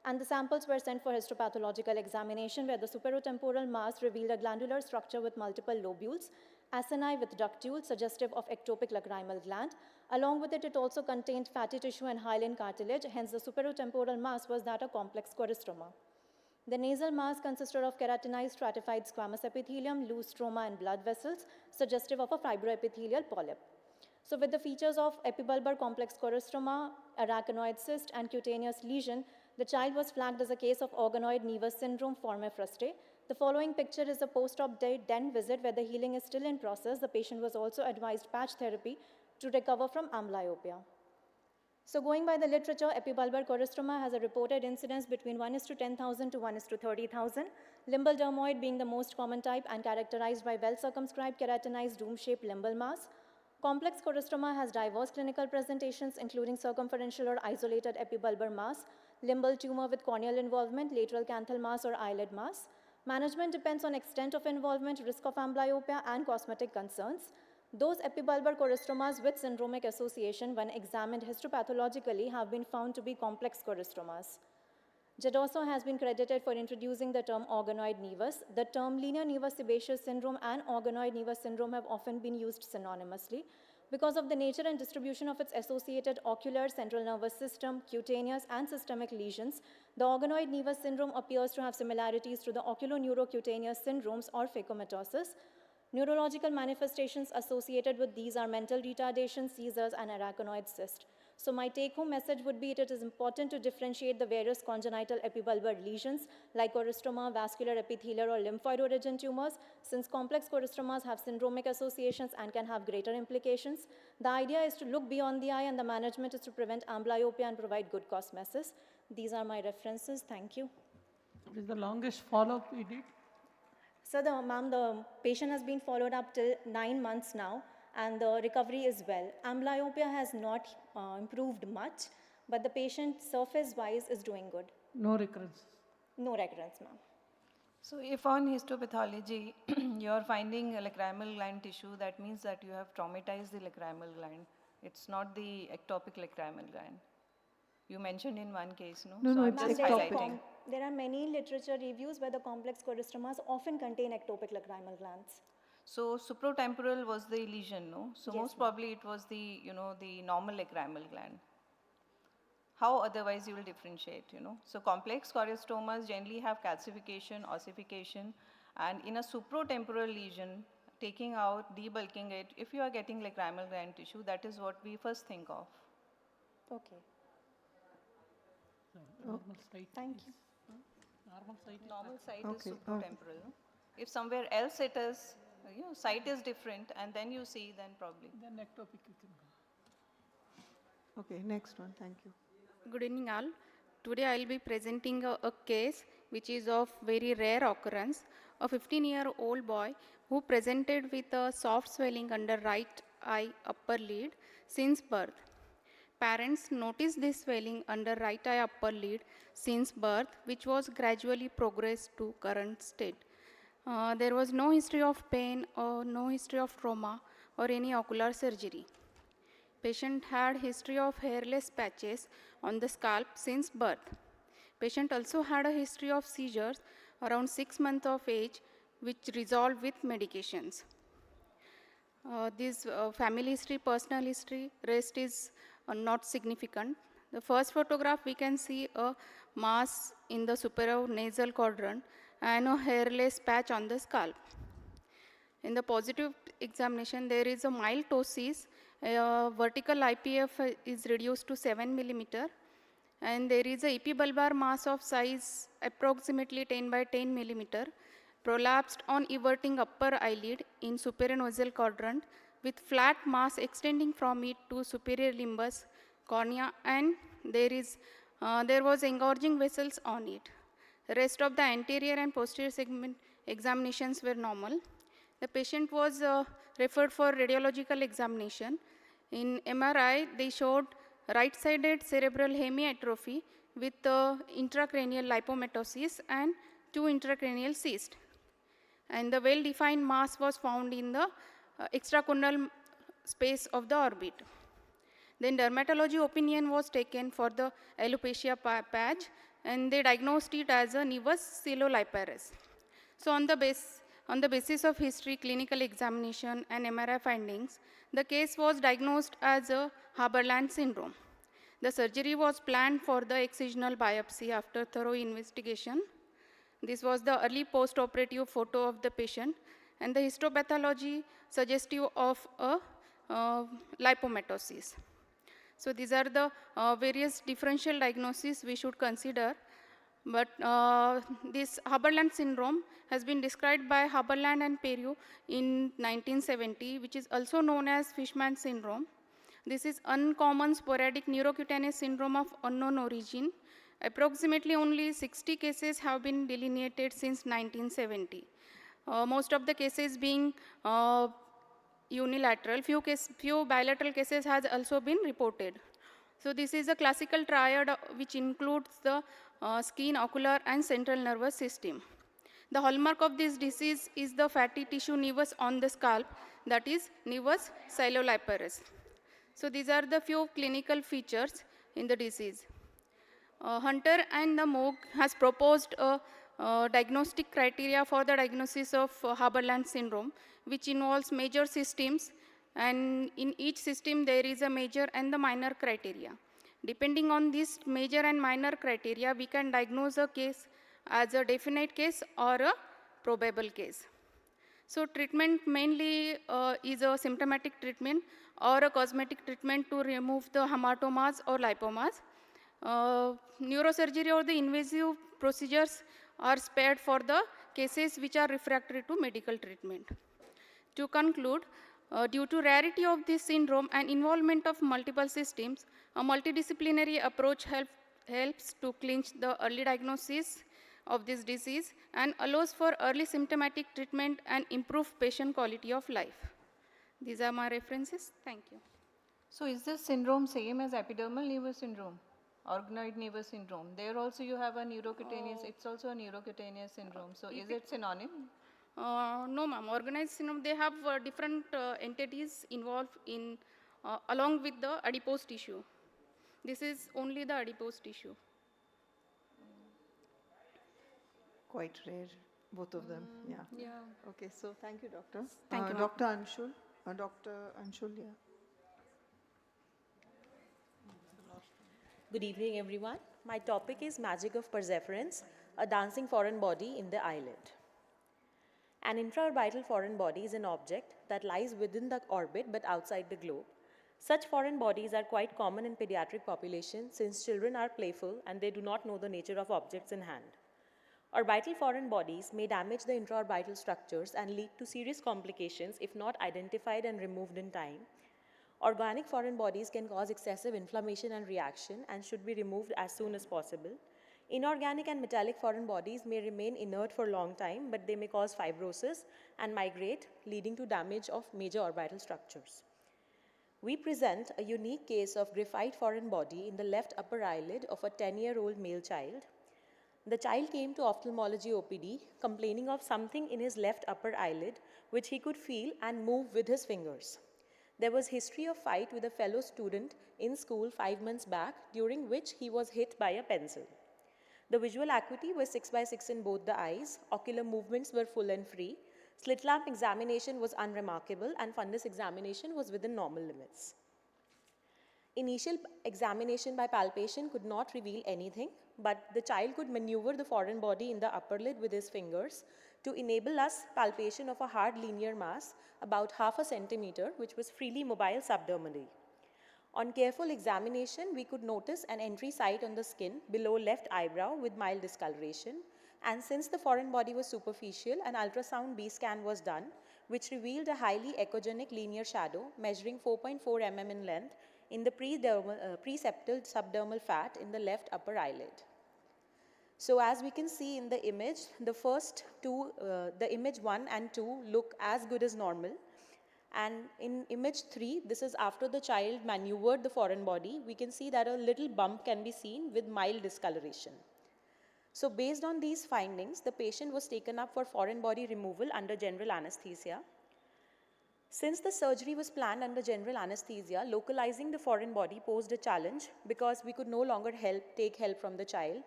and the samples were sent for histopathological examination where the superotemporal mass revealed a glandular structure with multiple lobules, acini with ductules suggestive of ectopic lacrimal gland. Along with it, it also contained fatty tissue and hyaline cartilage, hence the superotemporal mass was that of complex choristroma. The nasal mass consisted of keratinized stratified squamous epithelium, loose stroma and blood vessels, suggestive of a fibroepithelial polyp. So with the features of epibulbar complex choristroma, arachnoid cyst and cutaneous lesion, the child was flagged as a case of organoid nevus syndrome forme fruste. The following picture is a post-op den visit where the healing is still in process. The patient was also advised patch therapy to recover from amblyopia. So going by the literature, epibulbar choristroma has a reported incidence between 1:10,000 to 1:30,000, limbal dermoid being the most common type and characterized by well-circumscribed keratinized dome-shaped limbal mass. Complex choristroma has diverse clinical presentations, including circumferential or isolated epibulbar mass, limbal tumor with corneal involvement, lateral canthal mass or eyelid mass. Management depends on extent of involvement, risk of amblyopia, and cosmetic concerns. Those epibulbar choristromas with syndromic association, when examined histopathologically, have been found to be complex choristromas. Jadoso has been credited for introducing the term organoid nevus. The term linear nevus sebaceous syndrome and organoid nevus syndrome have often been used synonymously. Because of the nature and distribution of its associated ocular, central nervous system, cutaneous, and systemic lesions, the organoid nevus syndrome appears to have similarities to the oculoneurocutaneous syndromes or phacomatoses. Neurological manifestations associated with these are mental retardation, seizures, and arachnoid cyst. So my take-home message would be it is important to differentiate the various congenital epibulbar lesions like choristroma, vascular epithelial or lymphoid origin tumors, since complex choristromas have syndromic associations and can have greater implications. The idea is to look beyond the eye, and the management is to prevent amblyopia and provide good cosmesis. These are my references. Thank you. What is the longest follow-up we did? So the patient has been followed up till 9 months now, and the recovery is well. Amblyopia has not improved much, but the patient surface-wise is doing good. No recurrence. No recurrence, ma'am. So if on histopathology you're finding a lacrimal gland tissue, that means that you have traumatized the lacrimal gland. It's not the ectopic lacrimal gland. You mentioned in one case, no? No, so no, I'm it's just ectopic. highlighting. There are many literature reviews where the complex choristromas often contain ectopic lacrimal glands. So supratemporal was the lesion, no? So Yes, most ma'am. probably it was the, the normal lacrimal gland. How otherwise you will differentiate, So complex choriostomas generally have calcification, ossification, and in a supratemporal lesion, taking out, debulking it, if you are getting lacrimal gland tissue, that is what we first think of. Okay. Normal site. Thank you. Normal site. Normal site Okay, is supratemporal. No? If somewhere else it is, site is different, and then you see, then probably. Then ectopic you can go. Okay, next one, thank you. Good evening all. Today I will be presenting a case which is of very rare occurrence. A 15-year-old boy who presented with a soft swelling under right eye upper lid since birth. Parents noticed this swelling under right eye upper lid since birth, which was gradually progressed to current state. There was no history of pain or no history of trauma or any ocular surgery. Patient had history of hairless patches on the scalp since birth. Patient also had a history of seizures around 6 months of age, which resolved with medications. This family history, personal history, rest is not significant. The first photograph, we can see a mass in the superior nasal quadrant and a hairless patch on the scalp. In the positive examination, there is a mild ptosis. Vertical IPF is reduced to 7 millimeter, and there is a epibulbar mass of size approximately 10 by 10 millimeter, prolapsed on everting upper eyelid in superior nasal quadrant with flat mass extending from it to superior limbus, cornea, and there was engorging vessels on it. The rest of the anterior and posterior segment examinations were normal. The patient was referred for radiological examination. In MRI, they showed right-sided cerebral hemiatrophy with intracranial lipomatosis and 2 intracranial cysts. And the well-defined mass was found in the extracorneal space of the orbit. Then dermatology opinion was taken for the alopecia patch, and they diagnosed it as a nevus coeloliparis. So on the basis of history, clinical examination, and MRI findings, the case was diagnosed as a Haberland syndrome. The surgery was planned for the excisional biopsy after thorough investigation. This was the early post-operative photo of the patient, and the histopathology suggestive of a lipomatosis. So these are the various differential diagnoses we should consider. But this Haberland syndrome has been described by Haberland and Peru in 1970, which is also known as Fishman syndrome. This is uncommon sporadic neurocutaneous syndrome of unknown origin. Approximately only 60 cases have been delineated since 1970. Most of the cases being unilateral, few bilateral cases has also been reported. So this is a classical triad which includes the skin, ocular, and central nervous system. The hallmark of this disease is the fatty tissue nevus on the scalp, that is nevus coeloliparis. So these are the few clinical features in the disease. Hunter and the Moog has proposed a diagnostic criteria for the diagnosis of Haberland syndrome, which involves major systems, and in each system there is a major and the minor criteria. Depending on this major and minor criteria, we can diagnose a case as a definite case or a probable case. So treatment mainly is a symptomatic treatment or a cosmetic treatment to remove the hematomas or lipomas. Neurosurgery or the invasive procedures are spared for the cases which are refractory to medical treatment. To conclude, due to rarity of this syndrome and involvement of multiple systems, a multidisciplinary approach helps to clinch the early diagnosis of this disease and allows for early symptomatic treatment and improve patient quality of life. These are my references. Thank you. So is this syndrome same as epidermal nevus syndrome, organoid nevus syndrome? There also you have a neurocutaneous, it's also a neurocutaneous syndrome. So is it synonym? No, ma'am. Organized syndrome, they have different entities involved in, along with the adipose tissue. This is only the adipose tissue. Quite rare, both of them. Yeah. Yeah. Okay, so thank you, doctor. Thank you, ma'am. Dr. Anshul. Dr. Anshul, yeah. Good evening, everyone. My topic is magic of perseverance, a dancing foreign body in the eyelid. An intraorbital foreign body is an object that lies within the orbit but outside the globe. Such foreign bodies are quite common in pediatric population since children are playful and they do not know the nature of objects in hand. Orbital foreign bodies may damage the intraorbital structures and lead to serious complications if not identified and removed in time. Organic foreign bodies can cause excessive inflammation and reaction and should be removed as soon as possible. Inorganic and metallic foreign bodies may remain inert for a long time, but they may cause fibrosis and migrate, leading to damage of major orbital structures. We present a unique case of graphite foreign body in the left upper eyelid of a 10-year-old male child. The child came to ophthalmology OPD complaining of something in his left upper eyelid which he could feel and move with his fingers. There was history of fight with a fellow student in school 5 months back, during which he was hit by a pencil. The visual acuity was 6/6 in both the eyes, ocular movements were full and free, slit lamp examination was unremarkable, and fundus examination was within normal limits. Initial examination by palpation could not reveal anything, but the child could maneuver the foreign body in the upper lid with his fingers to enable us palpation of a hard linear mass about 1/2 centimeter, which was freely mobile subdermally. On careful examination, we could notice an entry site on the skin below left eyebrow with mild discoloration, and since the foreign body was superficial, an ultrasound B scan was done, which revealed a highly echogenic linear shadow measuring 4.4 mm in length in the preseptal subdermal fat in the left upper eyelid. So as we can see in the image, the first two, the image 1 and 2 look as good as normal. And in image 3, this is after the child maneuvered the foreign body, we can see that a little bump can be seen with mild discoloration. So based on these findings, the patient was taken up for foreign body removal under general anesthesia. Since the surgery was planned under general anesthesia, localizing the foreign body posed a challenge because we could no longer take help from the child.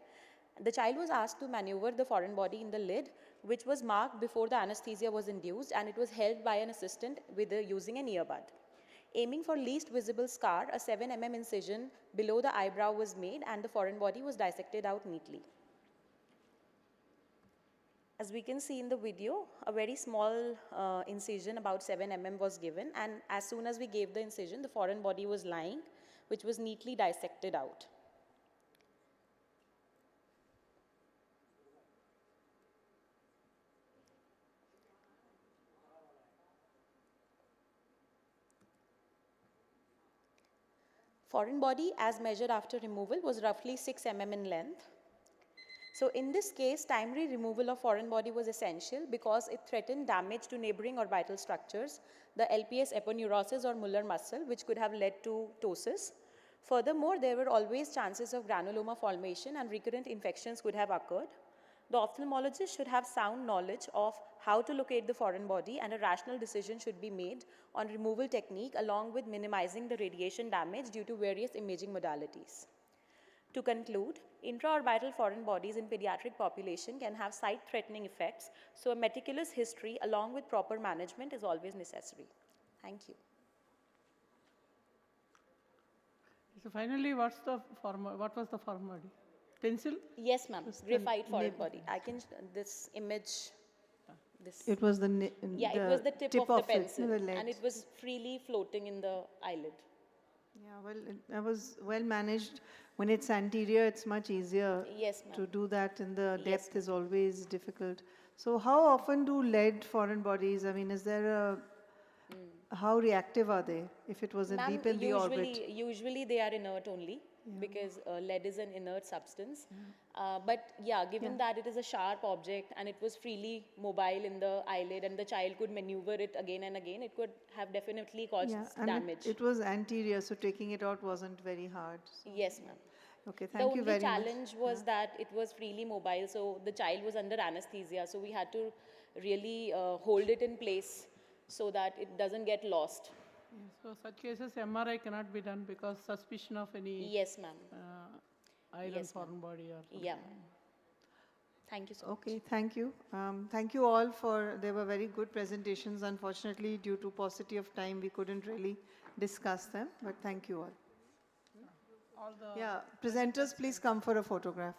The child was asked to maneuver the foreign body in the lid, which was marked before the anesthesia was induced, and it was held by an assistant using an earbud. Aiming for least visible scar, a 7 mm incision below the eyebrow was made and the foreign body was dissected out neatly. As we can see in the video, a very small incision about 7 mm was given, and as soon as we gave the incision, the foreign body was lying, which was neatly dissected out. Foreign body as measured after removal was roughly 6 mm in length. So in this case, timely removal of foreign body was essential because it threatened damage to neighboring orbital structures, the LPS aponeurosis or Muller muscle, which could have led to ptosis. Furthermore, there were always chances of granuloma formation and recurrent infections could have occurred. The ophthalmologist should have sound knowledge of how to locate the foreign body, and a rational decision should be made on removal technique along with minimizing the radiation damage due to various imaging modalities. To conclude, intraorbital foreign bodies in pediatric population can have sight-threatening effects, so a meticulous history along with proper management is always necessary. Thank you. So finally, what was the foreign body? Pencil? Yes, ma'am. Graphite foreign body. I can this image. this. It was the Yeah, it was the tip of the it, pencil, the lead. and it was freely floating in the eyelid. Yeah, well, that was well managed. When it's anterior, it's much easier. Yes, ma'am. To do that in the Yes, depth is always difficult. So how often do lead foreign bodies, I mean, is there a, how reactive are they if it was in Ma'am, deep in the orbit? usually they are inert only because lead is an inert substance. But yeah, given that it is a sharp object and it was freely mobile in the eyelid and the child could maneuver it again and again, it could have definitely caused And damage. it was anterior, so taking it out wasn't very hard. So. Yes, ma'am. Okay, thank you very The only much. challenge was that it was freely mobile, so the child was under anesthesia, so we had to really hold it in place so that it doesn't get lost. So such cases MRI cannot be done because suspicion of any Yes, ma'am. iron foreign body or something. Yeah. Thank you so much. Okay, thank you. Thank you all for, they were very good presentations. Unfortunately, due to paucity of time, we couldn't really discuss them, but thank you all. Yeah, presenters, please come for a photograph.